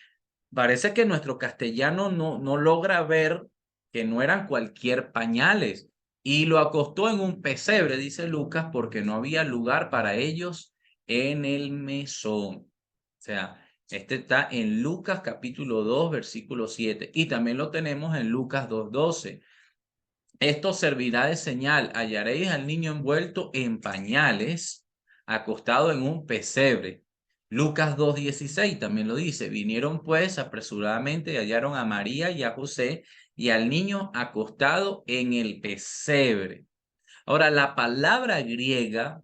parece que nuestro castellano no logra ver que no eran cualquier pañales. Y lo acostó en un pesebre, dice Lucas, porque no había lugar para ellos en el mesón. O sea, este está en Lucas capítulo 2, versículo 7. Y también lo tenemos en Lucas 2.12. Esto servirá de señal. Hallaréis al niño envuelto en pañales, acostado en un pesebre. Lucas 2.16 también lo dice. Vinieron pues apresuradamente y hallaron a María y a José y al niño acostado en el pesebre. Ahora, la palabra griega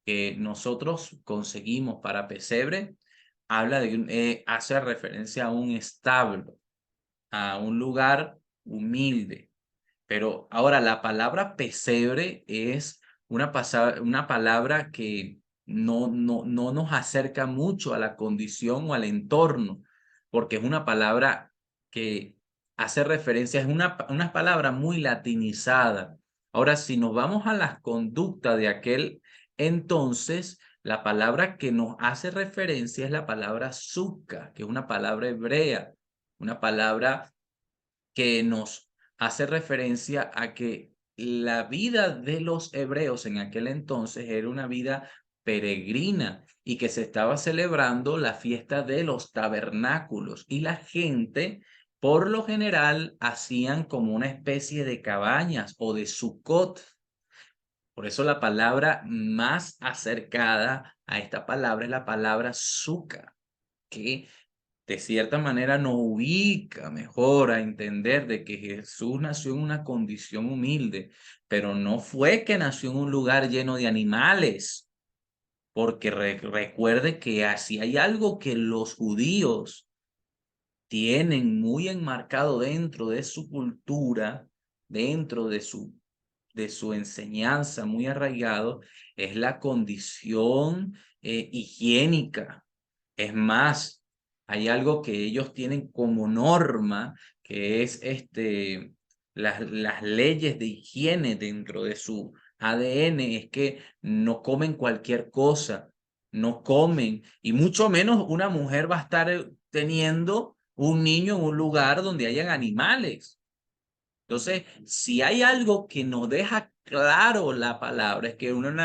que nosotros conseguimos para pesebre hace referencia a un establo, a un lugar humilde. Pero ahora la palabra pesebre es una palabra que no nos acerca mucho a la condición o al entorno, porque es una palabra que hace referencia, es una palabra muy latinizada. Ahora, si nos vamos a las conductas de aquel entonces, la palabra que nos hace referencia es la palabra suka, que es una palabra hebrea, una palabra que nos hace referencia a que la vida de los hebreos en aquel entonces era una vida peregrina y que se estaba celebrando la fiesta de los tabernáculos y la gente por lo general hacían como una especie de cabañas o de sucot. Por eso la palabra más acercada a esta palabra es la palabra suca, que de cierta manera nos ubica mejor a entender de que Jesús nació en una condición humilde, pero no fue que nació en un lugar lleno de animales, porque recuerde que así hay algo que los judíos tienen muy enmarcado dentro de su cultura, dentro de su enseñanza muy arraigado, es la condición higiénica. Es más, hay algo que ellos tienen como norma, que es las leyes de higiene dentro de su ADN, es que no comen cualquier cosa, no comen, y mucho menos una mujer va a estar teniendo un niño en un lugar donde hayan animales. Entonces, si hay algo que nos deja claro la palabra, es que era un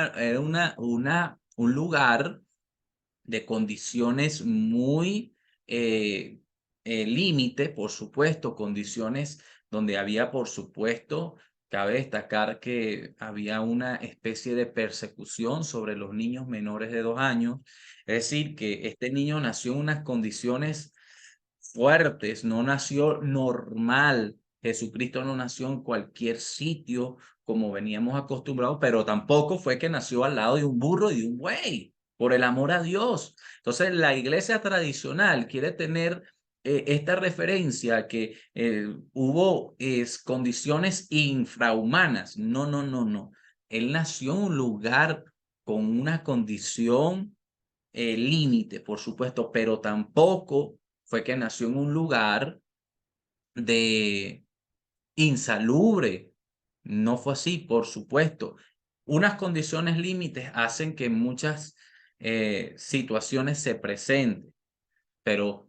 lugar de condiciones muy límite, por supuesto, condiciones donde había, por supuesto, cabe destacar que había una especie de persecución sobre los niños menores de 2 años. Es decir, que este niño nació en unas condiciones fuertes, no nació normal. Jesucristo no nació en cualquier sitio como veníamos acostumbrados, pero tampoco fue que nació al lado de un burro y de un buey, por el amor a Dios. Entonces, la iglesia tradicional quiere tener esta referencia que hubo condiciones infrahumanas. No, no, no, no. Él nació en un lugar con una condición límite, por supuesto, pero tampoco fue que nació en un lugar de insalubre. No fue así, por supuesto. Unas condiciones límites hacen que muchas situaciones se presenten, pero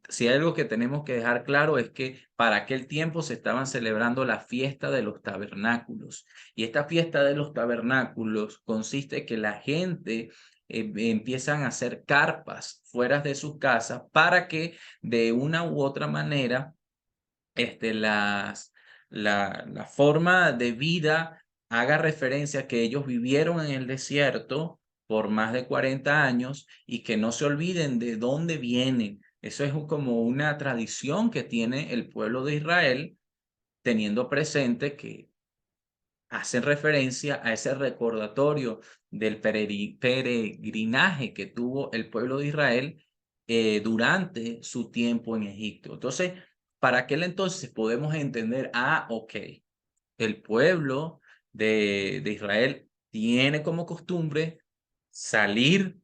si hay algo que tenemos que dejar claro es que para aquel tiempo se estaban celebrando la fiesta de los tabernáculos. Y esta fiesta de los tabernáculos consiste en que la gente empiezan a hacer carpas fuera de sus casas para que de una u otra manera la forma de vida haga referencia a que ellos vivieron en el desierto por más de 40 años y que no se olviden de dónde vienen. Eso es como una tradición que tiene el pueblo de Israel, teniendo presente que hacen referencia a ese recordatorio del peregrinaje que tuvo el pueblo de Israel durante su tiempo en Egipto. Entonces, para aquel entonces podemos entender, ok, el pueblo de Israel tiene como costumbre salir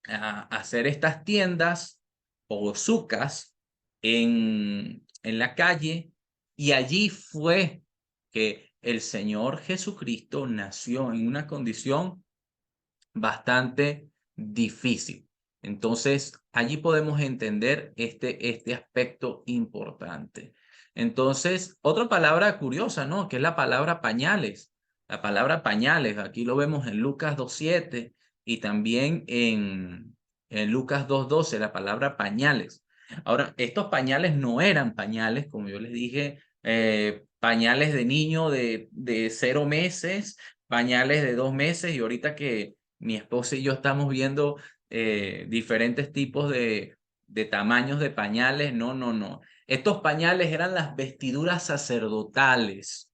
a hacer estas tiendas o sucas en la calle, y allí fue que el Señor Jesucristo nació en una condición bastante difícil. Entonces, allí podemos entender este aspecto importante. Entonces, otra palabra curiosa, ¿no? Que es la palabra pañales. La palabra pañales, aquí lo vemos en Lucas 2:7 y también en Lucas 2:12, la palabra pañales. Ahora, estos pañales no eran pañales, como yo les dije, pañales de niño de 0 meses, pañales de 2 meses, y ahorita que mi esposa y yo estamos viendo diferentes tipos de tamaños de pañales. No, no, no. Estos pañales eran las vestiduras sacerdotales,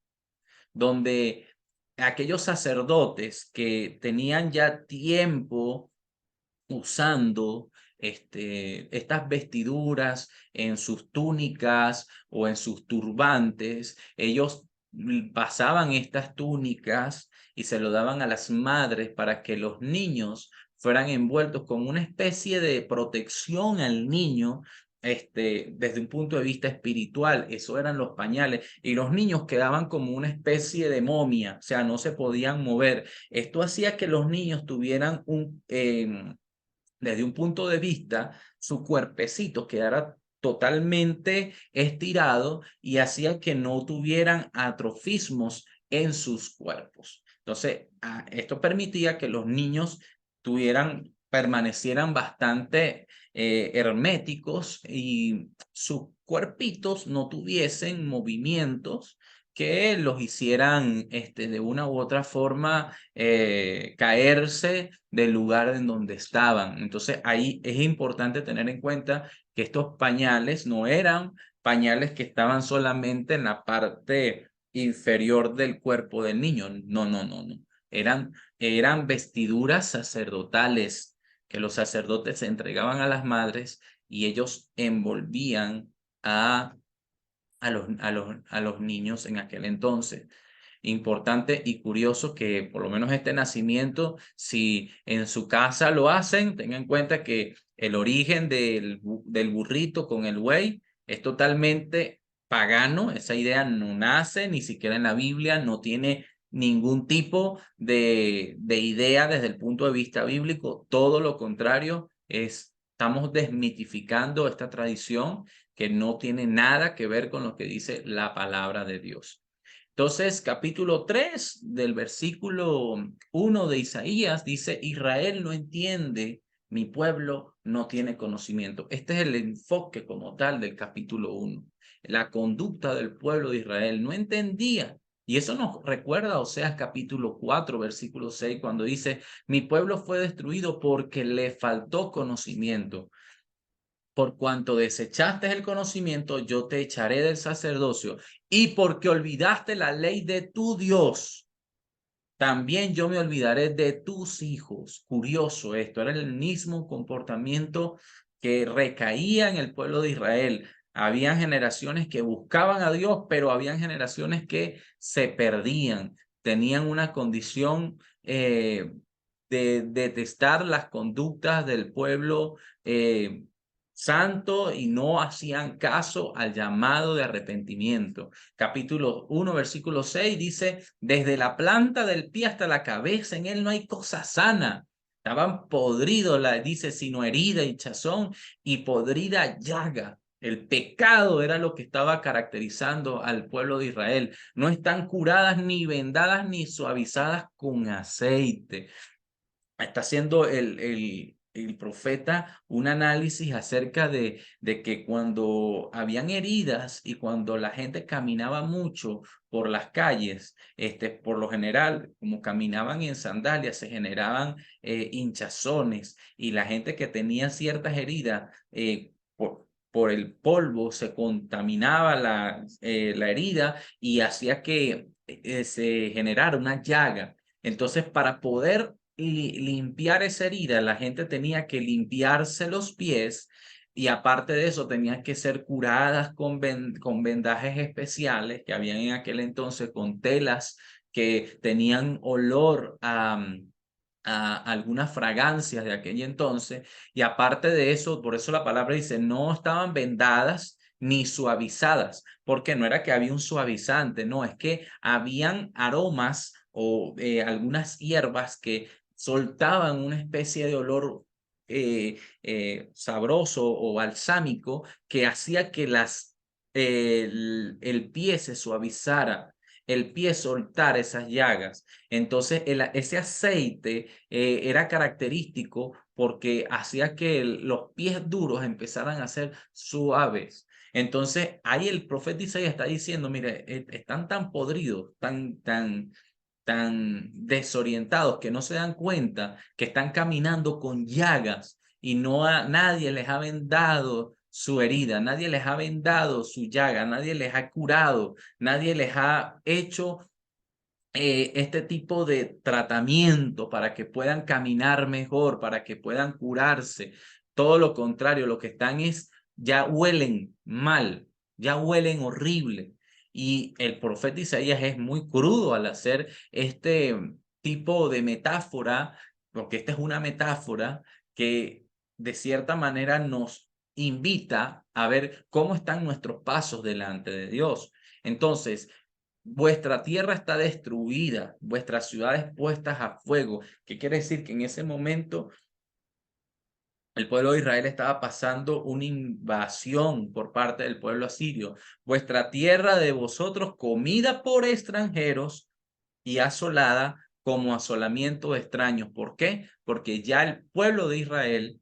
donde aquellos sacerdotes que tenían ya tiempo usando estas vestiduras en sus túnicas o en sus turbantes, ellos pasaban estas túnicas y se lo daban a las madres para que los niños fueran envueltos con una especie de protección al niño. Desde un punto de vista espiritual, eso eran los pañales, y los niños quedaban como una especie de momia, o sea, no se podían mover. Esto hacía que los niños tuvieran desde un punto de vista, su cuerpecito quedara totalmente estirado y hacía que no tuvieran atrofismos en sus cuerpos. Entonces, esto permitía que los niños permanecieran bastante herméticos y sus cuerpitos no tuviesen movimientos que los hicieran de una u otra forma caerse del lugar en donde estaban. Entonces ahí es importante tener en cuenta que estos pañales no eran pañales que estaban solamente en la parte inferior del cuerpo del niño. No, no, no, no. Eran vestiduras sacerdotales que los sacerdotes se entregaban a las madres, y ellos envolvían a los niños en aquel entonces. Importante y curioso que por lo menos este nacimiento, si en su casa lo hacen, tengan en cuenta que el origen del burrito con el buey es totalmente pagano. Esa idea no nace ni siquiera en la Biblia, no tiene ningún tipo de idea desde el punto de vista bíblico. Todo lo contrario, estamos desmitificando esta tradición que no tiene nada que ver con lo que dice la palabra de Dios. Entonces, capítulo 3 del versículo 1 de Isaías dice: Israel no entiende mi pueblo no tiene conocimiento. Este es el enfoque como tal del capítulo 1. La conducta del pueblo de Israel no entendía. Y eso nos recuerda a Oseas capítulo 4, versículo 6, cuando dice, mi pueblo fue destruido porque le faltó conocimiento. Por cuanto desechaste el conocimiento, yo te echaré del sacerdocio. Y porque olvidaste la ley de tu Dios, también yo me olvidaré de tus hijos. Curioso esto, era el mismo comportamiento que recaía en el pueblo de Israel. Habían generaciones que buscaban a Dios, pero habían generaciones que se perdían, tenían una condición de detestar las conductas del pueblo santo y no hacían caso al llamado de arrepentimiento. Capítulo 1, versículo 6 dice, desde la planta del pie hasta la cabeza, en él no hay cosa sana. Estaban podridos, dice, sino herida, hinchazón y podrida llaga. El pecado era lo que estaba caracterizando al pueblo de Israel. No están curadas ni vendadas ni suavizadas con aceite. Está haciendo el profeta un análisis acerca de que cuando habían heridas y cuando la gente caminaba mucho por las calles, por lo general, como caminaban en sandalias, se generaban hinchazones y la gente que tenía ciertas heridas por el polvo se contaminaba la herida y hacía que se generara una llaga. Entonces, para poder limpiar esa herida, la gente tenía que limpiarse los pies y aparte de eso tenían que ser curadas con vendajes especiales que habían en aquel entonces, con telas que tenían olor a algunas fragancias de aquel entonces. Y aparte de eso, por eso la palabra dice, no estaban vendadas ni suavizadas, porque no era que había un suavizante, no, es que habían aromas o algunas hierbas que soltaban una especie de olor sabroso o balsámico que hacía que el pie se suavizara, el pie soltara esas llagas. Entonces, ese aceite era característico porque hacía que los pies duros empezaran a ser suaves. Entonces, ahí el profeta Isaías está diciendo, mire, están tan podridos, tan desorientados que no se dan cuenta que están caminando con llagas y nadie les ha vendado su herida, nadie les ha vendado su llaga, nadie les ha curado, nadie les ha hecho este tipo de tratamiento para que puedan caminar mejor, para que puedan curarse. Todo lo contrario, lo que están es, ya huelen mal, ya huelen horrible. Y el profeta Isaías es muy crudo al hacer este tipo de metáfora, porque esta es una metáfora que de cierta manera nos invita a ver cómo están nuestros pasos delante de Dios. Entonces, vuestra tierra está destruida, vuestras ciudades puestas a fuego. ¿Qué quiere decir? Que en ese momento el pueblo de Israel estaba pasando una invasión por parte del pueblo asirio. Vuestra tierra de vosotros comida por extranjeros y asolada como asolamiento de extraños. ¿Por qué? Porque ya el pueblo de Israel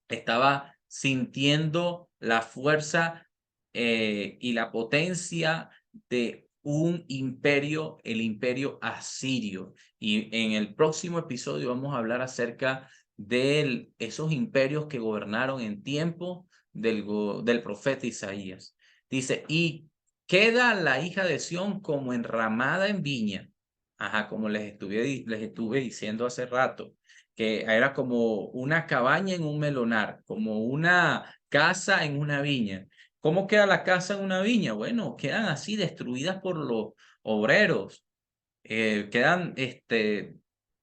estaba sintiendo la fuerza y la potencia de un imperio, el imperio asirio. Y en el próximo episodio vamos a hablar acerca de esos imperios que gobernaron en tiempo del profeta Isaías. Dice, y queda la hija de Sión como enramada en viña. Ajá, como les estuve diciendo hace rato que era como una cabaña en un melonar, como una casa en una viña. ¿Cómo queda la casa en una viña? Bueno, quedan así destruidas por los obreros, quedan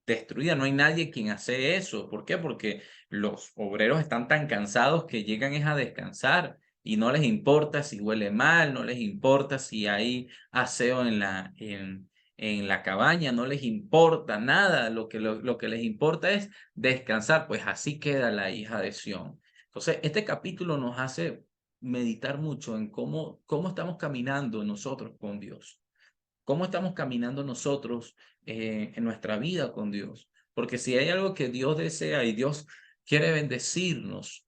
destruidas, no hay nadie quien hace eso. ¿Por qué? Porque los obreros están tan cansados que llegan es a descansar y no les importa si huele mal, no les importa si hay aseo en la cabaña, no les importa nada, lo que les importa es descansar, pues así queda la hija de Sión. Entonces, este capítulo nos hace meditar mucho en cómo estamos caminando nosotros con Dios, cómo estamos caminando nosotros en nuestra vida con Dios. Porque si hay algo que Dios desea y Dios quiere bendecirnos,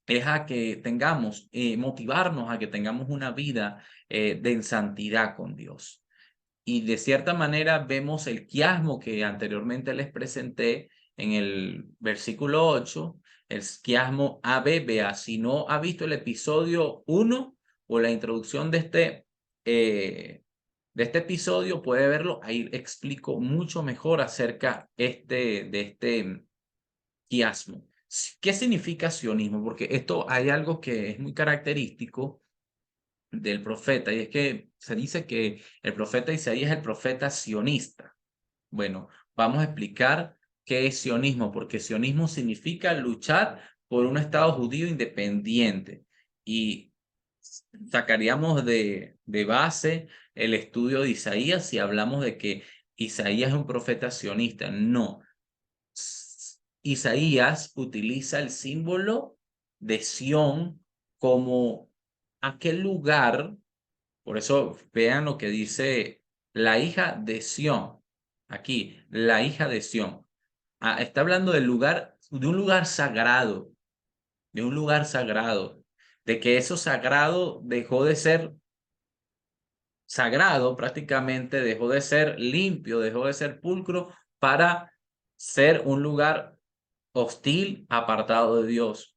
es a que tengamos, motivarnos a que tengamos una vida en santidad con Dios. Y de cierta manera vemos el quiasmo que anteriormente les presenté en el versículo 8, el quiasmo ABBA. Si no ha visto el episodio 1 o la introducción de este episodio, puede verlo. Ahí explico mucho mejor acerca de este quiasmo. ¿Qué significa sionismo? Porque esto hay algo que es muy característico del profeta, y es que se dice que el profeta Isaías es el profeta sionista. Bueno, vamos a explicar qué es sionismo, porque sionismo significa luchar por un Estado judío independiente. Y sacaríamos de base el estudio de Isaías si hablamos de que Isaías es un profeta sionista. No. Isaías utiliza el símbolo de Sión como aquel lugar. Por eso vean lo que dice la hija de Sión. Aquí, la hija de Sión. Está hablando del lugar, de un lugar sagrado, de un lugar sagrado, de que eso sagrado dejó de ser sagrado prácticamente, dejó de ser limpio, dejó de ser pulcro para ser un lugar hostil, apartado de Dios.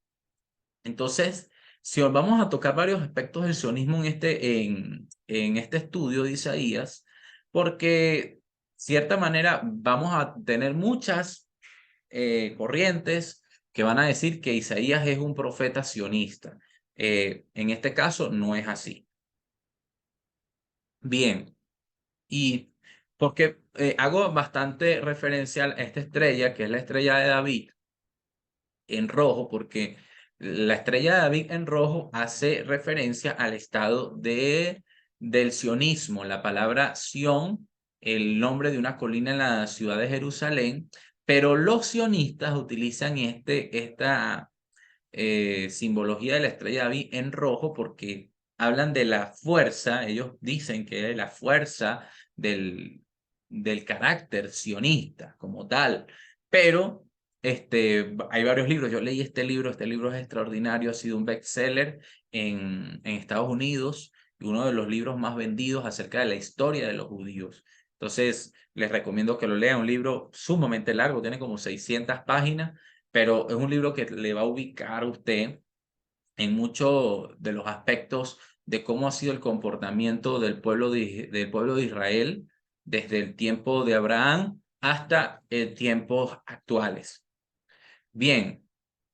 Entonces, si vamos a tocar varios aspectos del sionismo en este estudio de Isaías, porque de cierta manera vamos a tener muchas corrientes que van a decir que Isaías es un profeta sionista. En este caso no es así. Bien, y porque hago bastante referencia a esta estrella, que es la estrella de David, en rojo, porque la estrella de David en rojo hace referencia al estado del sionismo. La palabra Sión, el nombre de una colina en la ciudad de Jerusalén, pero los sionistas utilizan esta simbología de la estrella de David en rojo porque hablan de la fuerza, ellos dicen que es la fuerza del carácter sionista como tal, pero hay varios libros, yo leí este libro es extraordinario, ha sido un bestseller en Estados Unidos y uno de los libros más vendidos acerca de la historia de los judíos. Entonces, les recomiendo que lo lean, un libro sumamente largo, tiene como 600 páginas, pero es un libro que le va a ubicar a usted en muchos de los aspectos de cómo ha sido el comportamiento del pueblo de Israel desde el tiempo de Abraham hasta tiempos actuales. Bien,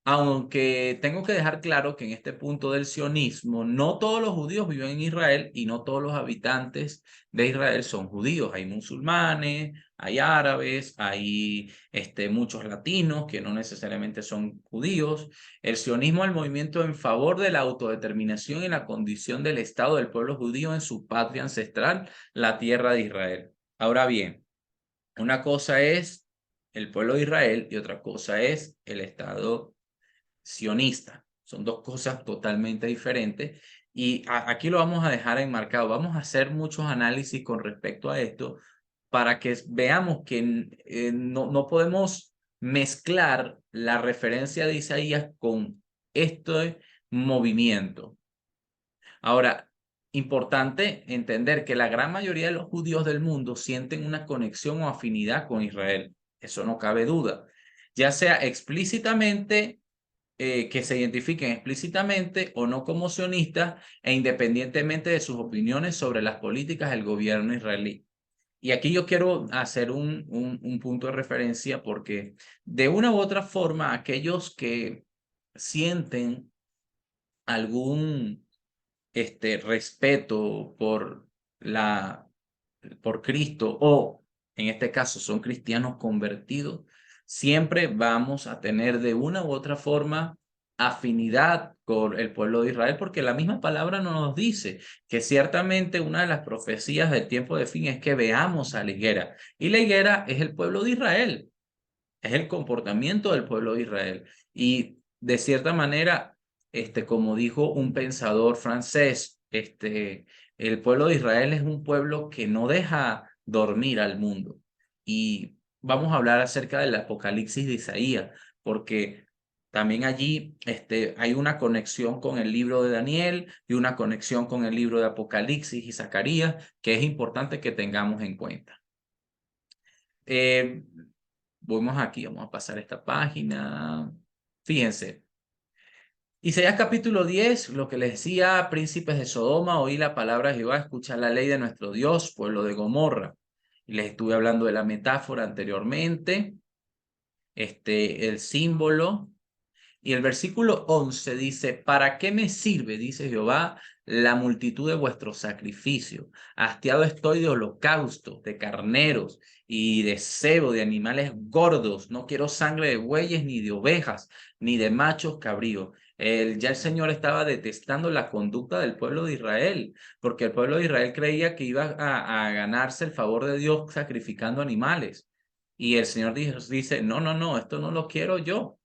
aunque tengo que dejar claro que en este punto del sionismo, no todos los judíos viven en Israel y no todos los habitantes de Israel son judíos. Hay musulmanes, hay árabes, hay muchos latinos que no necesariamente son judíos. El sionismo es el movimiento en favor de la autodeterminación y la condición del Estado del pueblo judío en su patria ancestral, la tierra de Israel. Ahora bien, una cosa es el pueblo de Israel y otra cosa es el Estado sionista. Son dos cosas totalmente diferentes y aquí lo vamos a dejar enmarcado. Vamos a hacer muchos análisis con respecto a esto para que veamos que no podemos mezclar la referencia de Isaías con este movimiento. Ahora, importante entender que la gran mayoría de los judíos del mundo sienten una conexión o afinidad con Israel. Eso no cabe duda. Ya sea explícitamente que se identifiquen explícitamente o no como sionistas e independientemente de sus opiniones sobre las políticas del gobierno israelí. Y aquí yo quiero hacer un punto de referencia porque de una u otra forma aquellos que sienten algún respeto por Cristo o en este caso son cristianos convertidos, siempre vamos a tener de una u otra forma afinidad con el pueblo de Israel, porque la misma palabra nos dice que ciertamente una de las profecías del tiempo de fin es que veamos a la higuera, y la higuera es el pueblo de Israel, es el comportamiento del pueblo de Israel. Y de cierta manera, como dijo un pensador francés, el pueblo de Israel es un pueblo que no deja dormir al mundo. Y vamos a hablar acerca del Apocalipsis de Isaías, porque también allí hay una conexión con el libro de Daniel y una conexión con el libro de Apocalipsis y Zacarías que es importante que tengamos en cuenta. Vamos aquí, vamos a pasar esta página. Fíjense. Isaías capítulo 10, lo que les decía, príncipes de Sodoma, oí la palabra de Jehová, escuchad la ley de nuestro Dios, pueblo de Gomorra. Y les estuve hablando de la metáfora anteriormente, el símbolo. Y el versículo 11 dice, ¿para qué me sirve, dice Jehová, la multitud de vuestros sacrificios? Hastiado estoy de holocaustos, de carneros y de cebo, de animales gordos. No quiero sangre de bueyes, ni de ovejas, ni de machos cabríos. Ya el Señor estaba detestando la conducta del pueblo de Israel, porque el pueblo de Israel creía que iba a ganarse el favor de Dios sacrificando animales. Y el Señor dice, no, no, no, esto no lo quiero yo.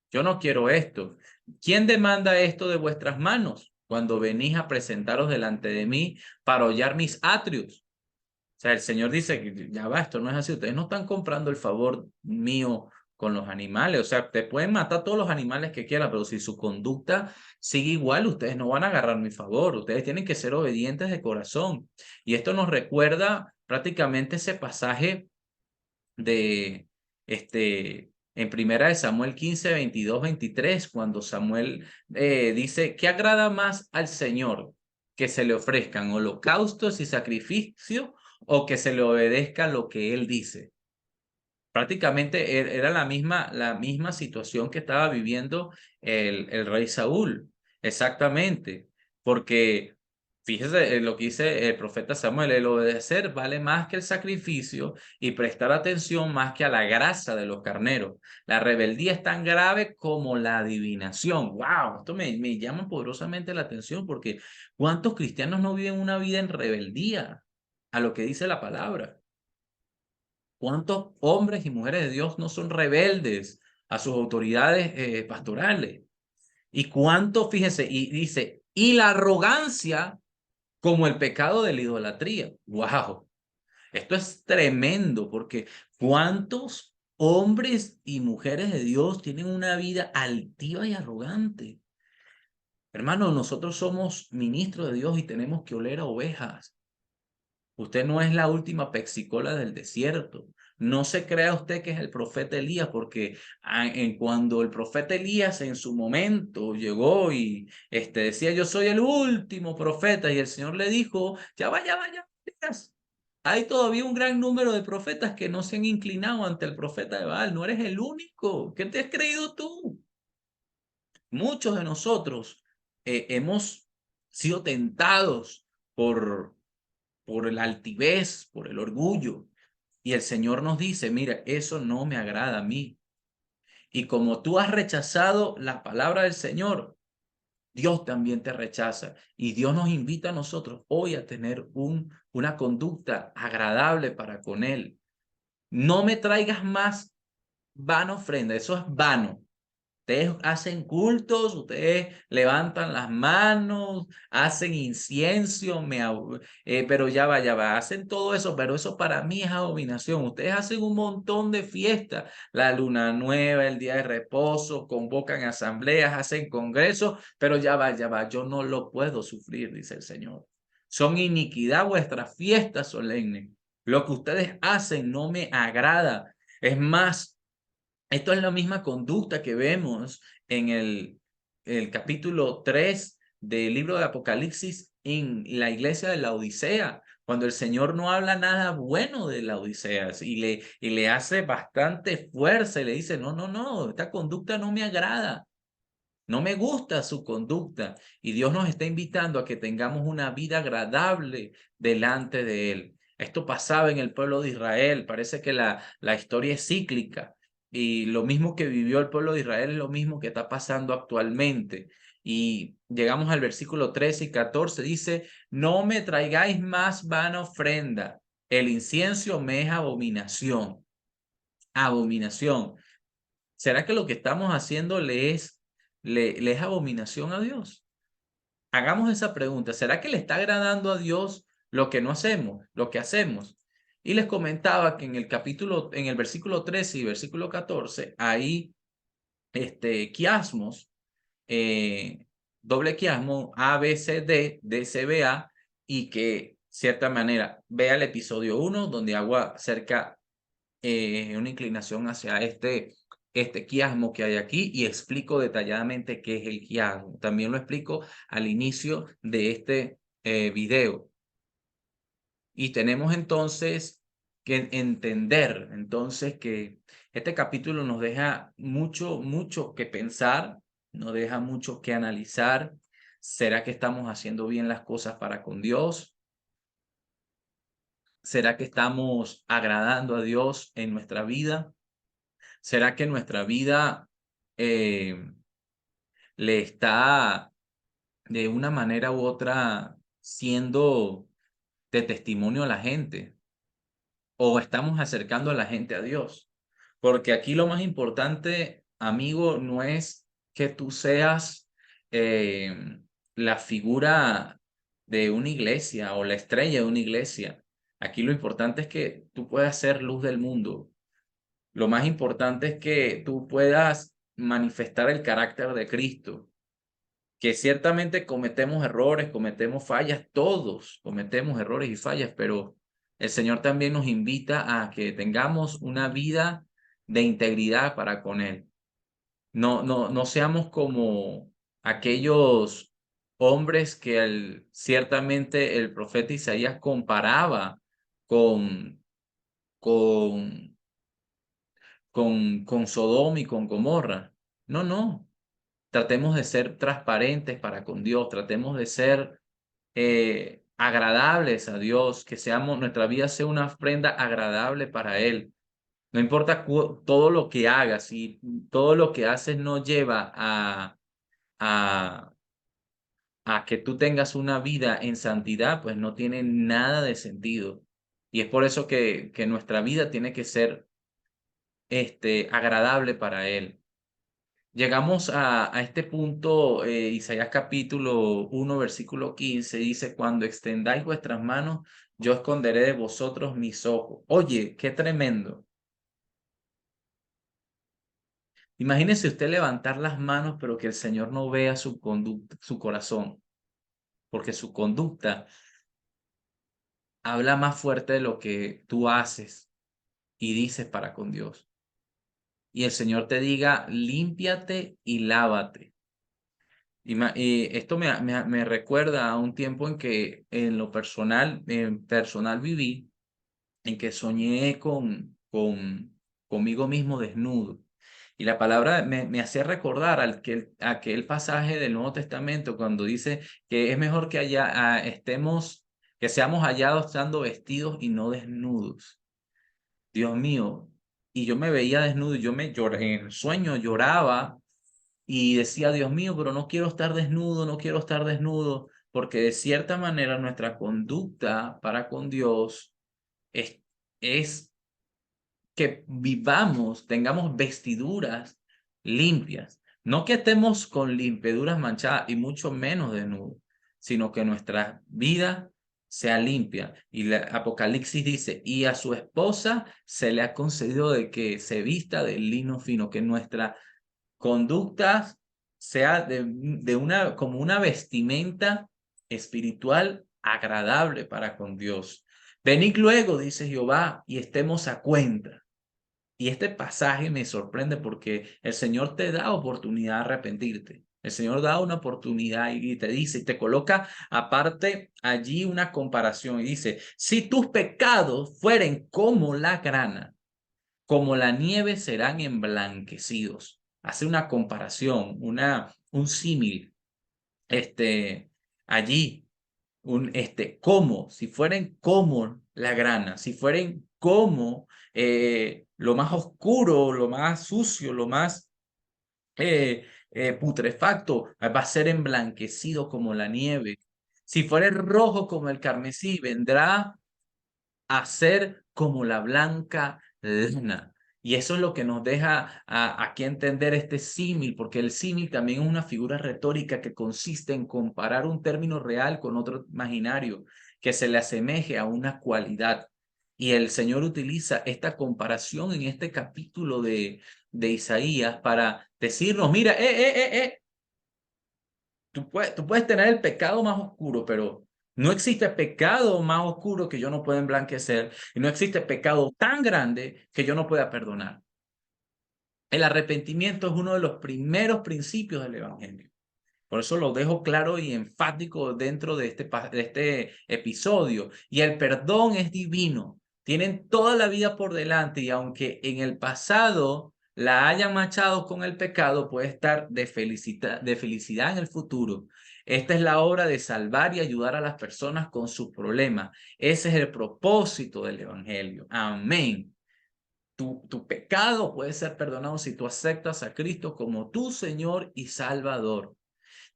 Yo no quiero esto. ¿Quién demanda esto de vuestras manos cuando venís a presentaros delante de mí para hollar mis atrios? O sea, el Señor dice que ya va, esto no es así. Ustedes no están comprando el favor mío con los animales. O sea, te pueden matar todos los animales que quieran, pero si su conducta sigue igual, ustedes no van a agarrar mi favor. Ustedes tienen que ser obedientes de corazón. Y esto nos recuerda prácticamente ese pasaje de en primera de Samuel 15, 22, 23, cuando Samuel dice, ¿qué agrada más al Señor? Que se le ofrezcan holocaustos y sacrificios o que se le obedezca lo que él dice. Prácticamente era la misma situación que estaba viviendo el rey Saúl. Exactamente. Porque fíjese en lo que dice el profeta Samuel, el obedecer vale más que el sacrificio y prestar atención más que a la grasa de los carneros. La rebeldía es tan grave como la adivinación. ¡Wow! Esto me llama poderosamente la atención porque ¿cuántos cristianos no viven una vida en rebeldía a lo que dice la palabra? ¿Cuántos hombres y mujeres de Dios no son rebeldes a sus autoridades pastorales? Y cuánto, fíjese, y dice, y la arrogancia como el pecado de la idolatría. ¡Wow! Esto es tremendo porque cuántos hombres y mujeres de Dios tienen una vida altiva y arrogante. Hermano, nosotros somos ministros de Dios y tenemos que oler a ovejas. Usted no es la última pexicola del desierto. No se crea usted que es el profeta Elías, porque cuando el profeta Elías en su momento llegó y decía, yo soy el último profeta, y el Señor le dijo, ya va, Elías. Hay todavía un gran número de profetas que no se han inclinado ante el profeta de Baal. No eres el único. ¿Qué te has creído tú? Muchos de nosotros hemos sido tentados por el altivez, por el orgullo. Y el Señor nos dice, mira, eso no me agrada a mí. Y como tú has rechazado la palabra del Señor, Dios también te rechaza. Y Dios nos invita a nosotros hoy a tener una conducta agradable para con Él. No me traigas más vana ofrenda, eso es vano. Ustedes hacen cultos, ustedes levantan las manos, hacen incienso, pero ya va, hacen todo eso, pero eso para mí es abominación. Ustedes hacen un montón de fiestas, la luna nueva, el día de reposo, convocan asambleas, hacen congresos, pero ya va, yo no lo puedo sufrir, dice el Señor. Son iniquidad vuestras fiestas solemnes. Lo que ustedes hacen no me agrada. Es más, esto es la misma conducta que vemos en el capítulo 3 del libro de Apocalipsis en la iglesia de la Odisea, cuando el Señor no habla nada bueno de la Odisea y le hace bastante fuerza y le dice, no, no, no, esta conducta no me agrada, no me gusta su conducta. Y Dios nos está invitando a que tengamos una vida agradable delante de Él. Esto pasaba en el pueblo de Israel, parece que la historia es cíclica. Y lo mismo que vivió el pueblo de Israel es lo mismo que está pasando actualmente. Y llegamos al versículo 13 y 14, dice, no me traigáis más vana ofrenda, el incienso me es abominación. Abominación. ¿Será que lo que estamos haciendo le es abominación a Dios? Hagamos esa pregunta. ¿Será que le está agradando a Dios lo que no hacemos, lo que hacemos? Y les comentaba que en el versículo 13 y versículo 14, ahí quiasmos, doble quiasmo, A, B, C, D, D, C, B, A, y que, cierta manera, vea el episodio 1, donde hago acerca una inclinación hacia este quiasmo que hay aquí y explico detalladamente qué es el quiasmo. También lo explico al inicio de este video. Y tenemos entonces que entender entonces que este capítulo nos deja mucho que pensar, nos deja mucho que analizar. ¿Será que estamos haciendo bien las cosas para con Dios? ¿Será que estamos agradando a Dios en nuestra vida? ¿Será que nuestra vida eh, le está de una manera u otra siendo de testimonio a la gente? ¿O estamos acercando a la gente a Dios? Porque aquí lo más importante, amigo, no es que tú seas la figura de una iglesia o la estrella de una iglesia. Aquí lo importante es que tú puedas ser luz del mundo. Lo más importante es que tú puedas manifestar el carácter de Cristo, que ciertamente cometemos errores, cometemos fallas, todos cometemos errores y fallas, pero el Señor también nos invita a que tengamos una vida de integridad para con Él. No seamos como aquellos hombres que ciertamente el profeta Isaías comparaba con, con con Sodoma y con Gomorra. No. Tratemos de ser transparentes para con Dios, tratemos de ser agradables a Dios, que nuestra vida sea una ofrenda agradable para Él. No importa todo lo que hagas, si todo lo que haces no lleva a, a que tú tengas una vida en santidad, pues no tiene nada de sentido. Y es por eso que nuestra vida tiene que ser agradable para Él. Llegamos a este punto, Isaías capítulo 1, versículo 15, dice, cuando extendáis vuestras manos, yo esconderé de vosotros mis ojos. Oye, qué tremendo. Imagínese usted levantar las manos, pero que el Señor no vea su conducta, su corazón, porque su conducta habla más fuerte de lo que tú haces y dices para con Dios. Y el Señor te diga, límpiate y lávate. Y esto me recuerda a un tiempo en que en lo personal, personal viví, en que soñé conmigo mismo desnudo. Y la palabra me hacía recordar aquel pasaje del Nuevo Testamento cuando dice que es mejor que que seamos hallados estando vestidos y no desnudos. Dios mío. Y yo me veía desnudo y yo me lloré, en el sueño lloraba y decía, Dios mío, pero no quiero estar desnudo, no quiero estar desnudo, porque de cierta manera nuestra conducta para con Dios es que vivamos, tengamos vestiduras limpias, no que estemos con limpiaduras manchadas y mucho menos desnudos, sino que nuestra vida sea limpia. Y la Apocalipsis dice, y a su esposa se le ha concedido de que se vista de lino fino, que nuestra conductas sea como una vestimenta espiritual agradable para con Dios. Venid luego, dice Jehová, y estemos a cuenta. Y este pasaje me sorprende porque el Señor te da oportunidad de arrepentirte. El Señor da una oportunidad y te dice, y te coloca aparte allí una comparación y dice, si tus pecados fueren como la grana, como la nieve serán emblanquecidos. Hace una comparación, un símil, allí, como, si fueren como la grana, si fueren como lo más oscuro, lo más sucio, lo más putrefacto, va a ser emblanquecido como la nieve. Si fuere rojo como el carmesí, vendrá a ser como la blanca lana. Y eso es lo que nos deja aquí entender este símil, porque el símil también es una figura retórica que consiste en comparar un término real con otro imaginario que se le asemeje a una cualidad. Y el Señor utiliza esta comparación en este capítulo de Isaías para decirnos, mira, tú puedes tener el pecado más oscuro, pero no existe pecado más oscuro que yo no pueda emblanquecer, y no existe pecado tan grande que yo no pueda perdonar. El arrepentimiento es uno de los primeros principios del Evangelio. Por eso lo dejo claro y enfático dentro de este episodio. Y el perdón es divino. Tienen toda la vida por delante y aunque en el pasado la hayan machado con el pecado, puede estar de felicidad en el futuro. Esta es la obra de salvar y ayudar a las personas con sus problemas. Ese es el propósito del Evangelio. Amén. Tu pecado puede ser perdonado si tú aceptas a Cristo como tu Señor y Salvador.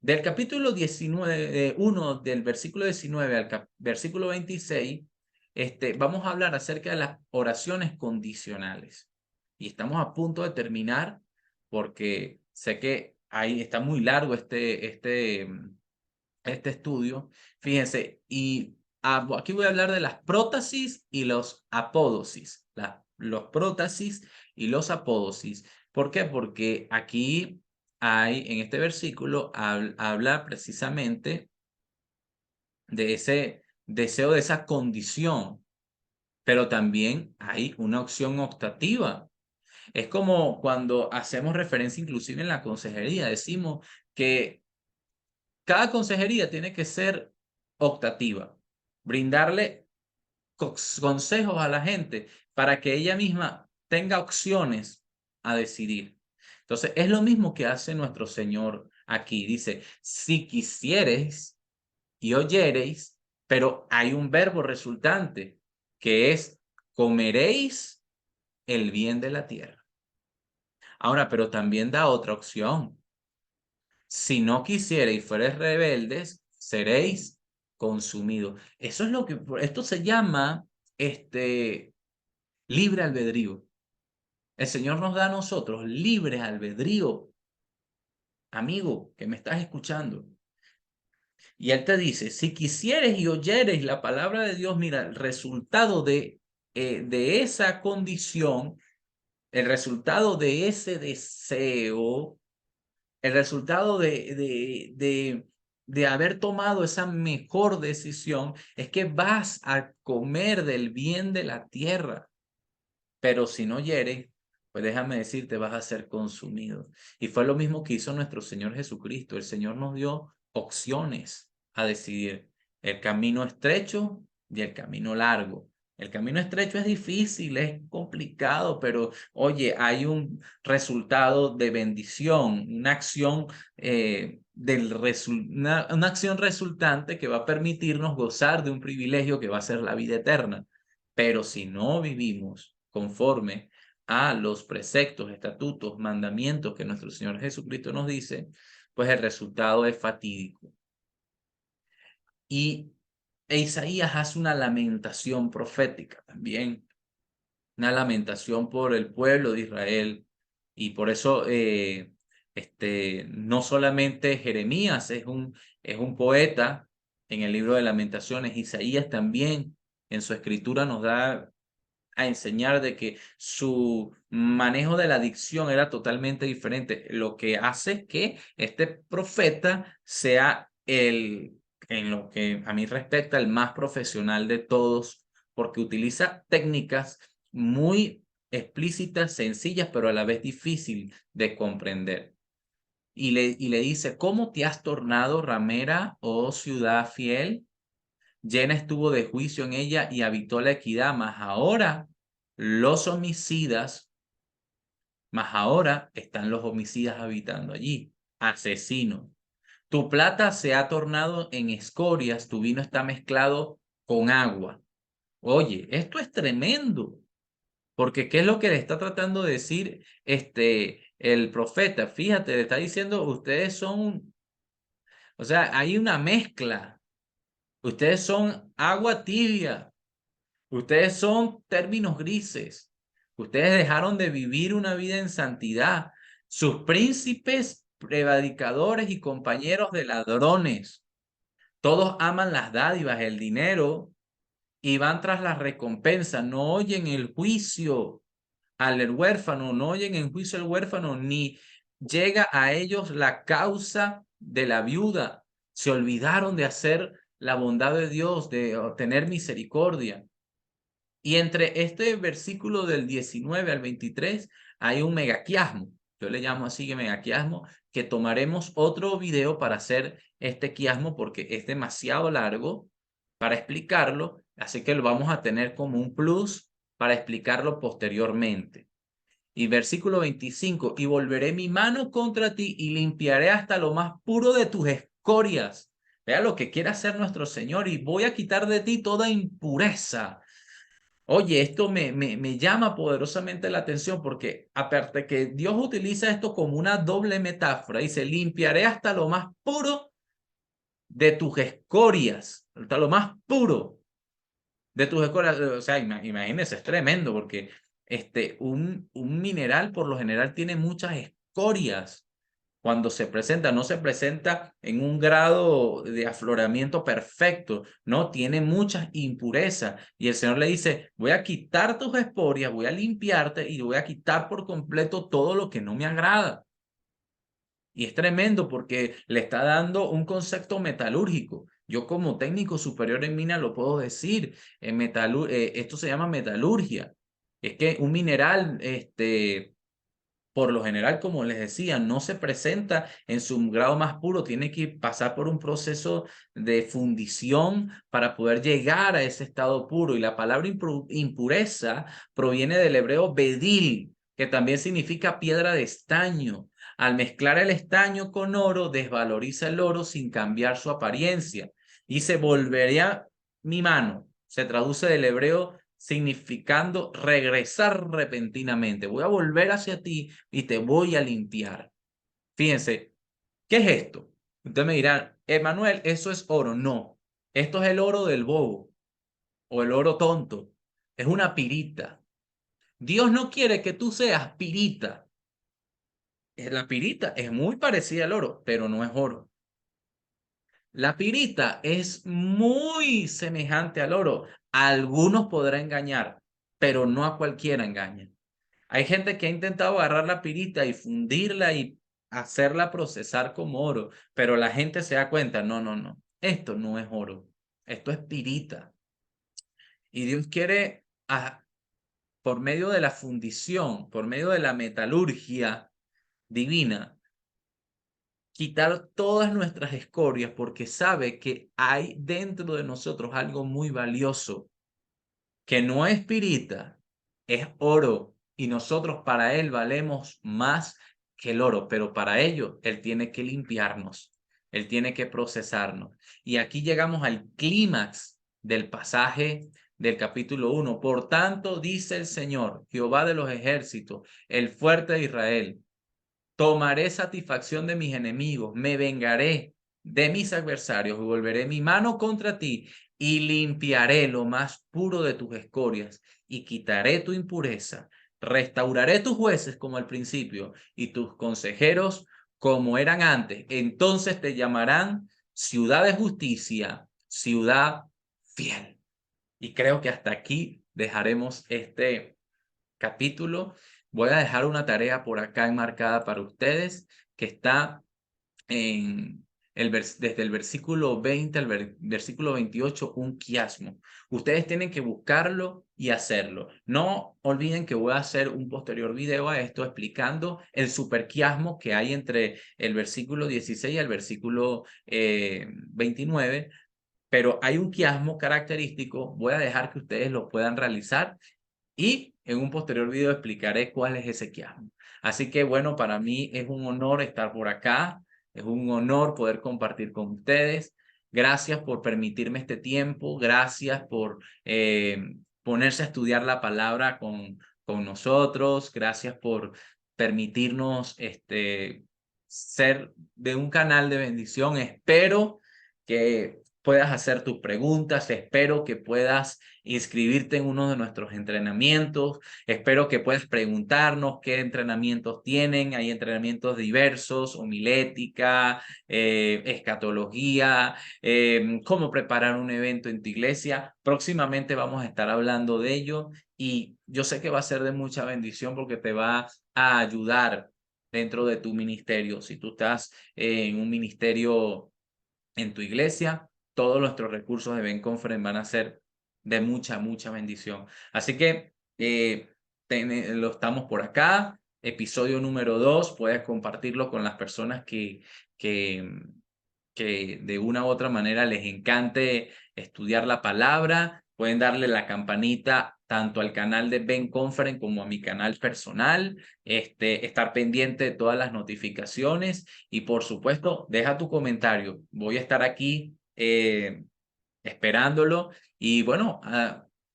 Del capítulo 19, 1 del versículo 19 al versículo 26, vamos a hablar acerca de las oraciones condicionales. Y estamos a punto de terminar porque sé que ahí está muy largo este estudio. Fíjense, y aquí voy a hablar de las prótesis y los apódosis. Los prótesis y los apódosis. ¿Por qué? Porque aquí en este versículo, habla precisamente de ese deseo, de esa condición, pero también hay una opción optativa. Es como cuando hacemos referencia inclusive en la consejería, decimos que cada consejería tiene que ser optativa, brindarle consejos a la gente para que ella misma tenga opciones a decidir. Entonces, es lo mismo que hace nuestro Señor aquí. Dice, si quisiereis y oyereis, pero hay un verbo resultante que es comeréis el bien de la tierra. Ahora, pero también da otra opción. Si no quisiereis, fuereis rebeldes, seréis consumidos. Eso es lo que, esto se llama, libre albedrío. El Señor nos da a nosotros libre albedrío, amigo, que me estás escuchando. Y Él te dice, si quisieres y oyeres la palabra de Dios, mira, el resultado de esa condición, el resultado de ese deseo, el resultado de haber tomado esa mejor decisión es que vas a comer del bien de la tierra. Pero si no hieres, pues déjame decirte, vas a ser consumido. Y fue lo mismo que hizo nuestro Señor Jesucristo. El Señor nos dio opciones a decidir: el camino estrecho y el camino largo. El camino estrecho es difícil, es complicado, pero oye, hay un resultado de bendición, una acción, una acción resultante que va a permitirnos gozar de un privilegio que va a ser la vida eterna. Pero si no vivimos conforme a los preceptos, estatutos, mandamientos que nuestro Señor Jesucristo nos dice, pues el resultado es fatídico. Y Isaías hace una lamentación profética también, una lamentación por el pueblo de Israel. Y por eso, no solamente Jeremías es un poeta en el libro de Lamentaciones, Isaías también en su escritura nos da a enseñar de que su manejo de la dicción era totalmente diferente, lo que hace que este profeta sea en lo que a mí respecta, el más profesional de todos, porque utiliza técnicas muy explícitas, sencillas, pero a la vez difícil de comprender. Y le dice, ¿cómo te has tornado ramera, oh ciudad fiel? Llena estuvo de juicio en ella y habitó la equidad, los homicidas, mas ahora están los homicidas habitando allí. Asesino. Tu plata se ha tornado en escorias, tu vino está mezclado con agua. Oye, esto es tremendo, porque ¿qué es lo que le está tratando de decir el profeta? Fíjate, le está diciendo, ustedes son, o sea, hay una mezcla. Ustedes son agua tibia. Ustedes son términos grises. Ustedes dejaron de vivir una vida en santidad. Sus príncipes, prevaricadores y compañeros de ladrones. Todos aman las dádivas, el dinero, y van tras la recompensa, no oyen el juicio al huérfano, no oyen en juicio al huérfano, ni llega a ellos la causa de la viuda. Se olvidaron de hacer la bondad de Dios, de tener misericordia. Y entre este versículo del 19 al 23 hay un megaquiasmo. Yo le llamo así que megaquiasmo, que tomaremos otro video para hacer este quiasmo porque es demasiado largo para explicarlo, así que lo vamos a tener como un plus para explicarlo posteriormente. Y versículo 25, y volveré mi mano contra ti y limpiaré hasta lo más puro de tus escorias. Vea lo que quiere hacer nuestro Señor y voy a quitar de ti toda impureza. Oye, esto me llama poderosamente la atención porque aparte que Dios utiliza esto como una doble metáfora, dice, limpiaré hasta lo más puro de tus escorias, hasta lo más puro de tus escorias. O sea, imagínense, es tremendo porque un mineral por lo general tiene muchas escorias cuando se presenta, no se presenta en un grado de afloramiento perfecto, no, tiene muchas impurezas. Y el Señor le dice, voy a quitar tus esporias, voy a limpiarte y voy a quitar por completo todo lo que no me agrada. Y es tremendo porque le está dando un concepto metalúrgico. Yo como técnico superior en mina lo puedo decir, esto se llama metalurgia. Es que un mineral, por lo general, como les decía, no se presenta en su grado más puro, tiene que pasar por un proceso de fundición para poder llegar a ese estado puro. Y la palabra impureza proviene del hebreo bedil, que también significa piedra de estaño. Al mezclar el estaño con oro, desvaloriza el oro sin cambiar su apariencia. Y se volvería mi mano. Se traduce del hebreo significando regresar repentinamente. Voy a volver hacia ti y te voy a limpiar. Fíjense, ¿qué es esto? Ustedes me dirán, Emanuel, eso es oro. No, esto es el oro del bobo o el oro tonto. Es una pirita. Dios no quiere que tú seas pirita. La pirita es muy parecida al oro, pero no es oro. La pirita es muy semejante al oro. A algunos podrá engañar, pero no a cualquiera engaña. Hay gente que ha intentado agarrar la pirita y fundirla y hacerla procesar como oro, pero la gente se da cuenta, no, no, no, esto no es oro, esto es pirita. Y Dios quiere, por medio de la fundición, por medio de la metalurgia divina, quitar todas nuestras escorias porque sabe que hay dentro de nosotros algo muy valioso, que no es pirita, es oro. Y nosotros para Él valemos más que el oro, pero para ello Él tiene que limpiarnos, Él tiene que procesarnos. Y aquí llegamos al clímax del pasaje del capítulo 1. Por tanto, dice el Señor, Jehová de los ejércitos, el fuerte de Israel, tomaré satisfacción de mis enemigos, me vengaré de mis adversarios y volveré mi mano contra ti y limpiaré lo más puro de tus escorias y quitaré tu impureza. Restauraré tus jueces como al principio y tus consejeros como eran antes. Entonces te llamarán ciudad de justicia, ciudad fiel. Y creo que hasta aquí dejaremos este capítulo. Voy a dejar una tarea por acá enmarcada para ustedes que está en desde el versículo 20 al versículo 28, un quiasmo. Ustedes tienen que buscarlo y hacerlo. No olviden que voy a hacer un posterior video a esto explicando el superquiasmo que hay entre el versículo 16 y el versículo 29, pero hay un quiasmo característico. Voy a dejar que ustedes lo puedan realizar y en un posterior video explicaré cuál es ese quiasmo. Así que bueno, para mí es un honor estar por acá, es un honor poder compartir con ustedes. Gracias por permitirme este tiempo, gracias por ponerse a estudiar la palabra con nosotros, gracias por permitirnos ser de un canal de bendición. Espero que puedas hacer tus preguntas. Espero que puedas inscribirte en uno de nuestros entrenamientos. Espero que puedas preguntarnos qué entrenamientos tienen. Hay entrenamientos diversos, homilética, escatología, cómo preparar un evento en tu iglesia. Próximamente vamos a estar hablando de ello y yo sé que va a ser de mucha bendición porque te va a ayudar dentro de tu ministerio. Si tú estás en un ministerio en tu iglesia, todos nuestros recursos de Ben Conference van a ser de mucha, mucha bendición. Así que lo estamos por acá. Episodio número 2, puedes compartirlo con las personas que, que de una u otra manera les encante estudiar la palabra. Pueden darle la campanita tanto al canal de Ben Conference como a mi canal personal, estar pendiente de todas las notificaciones y por supuesto, deja tu comentario. Voy a estar aquí esperándolo y bueno,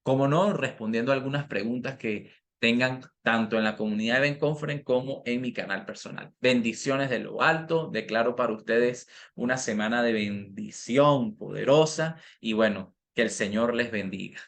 como no, respondiendo a algunas preguntas que tengan tanto en la comunidad de Ben Conference como en mi canal personal. Bendiciones de lo alto. Declaro para ustedes una semana de bendición poderosa y bueno, que el Señor les bendiga.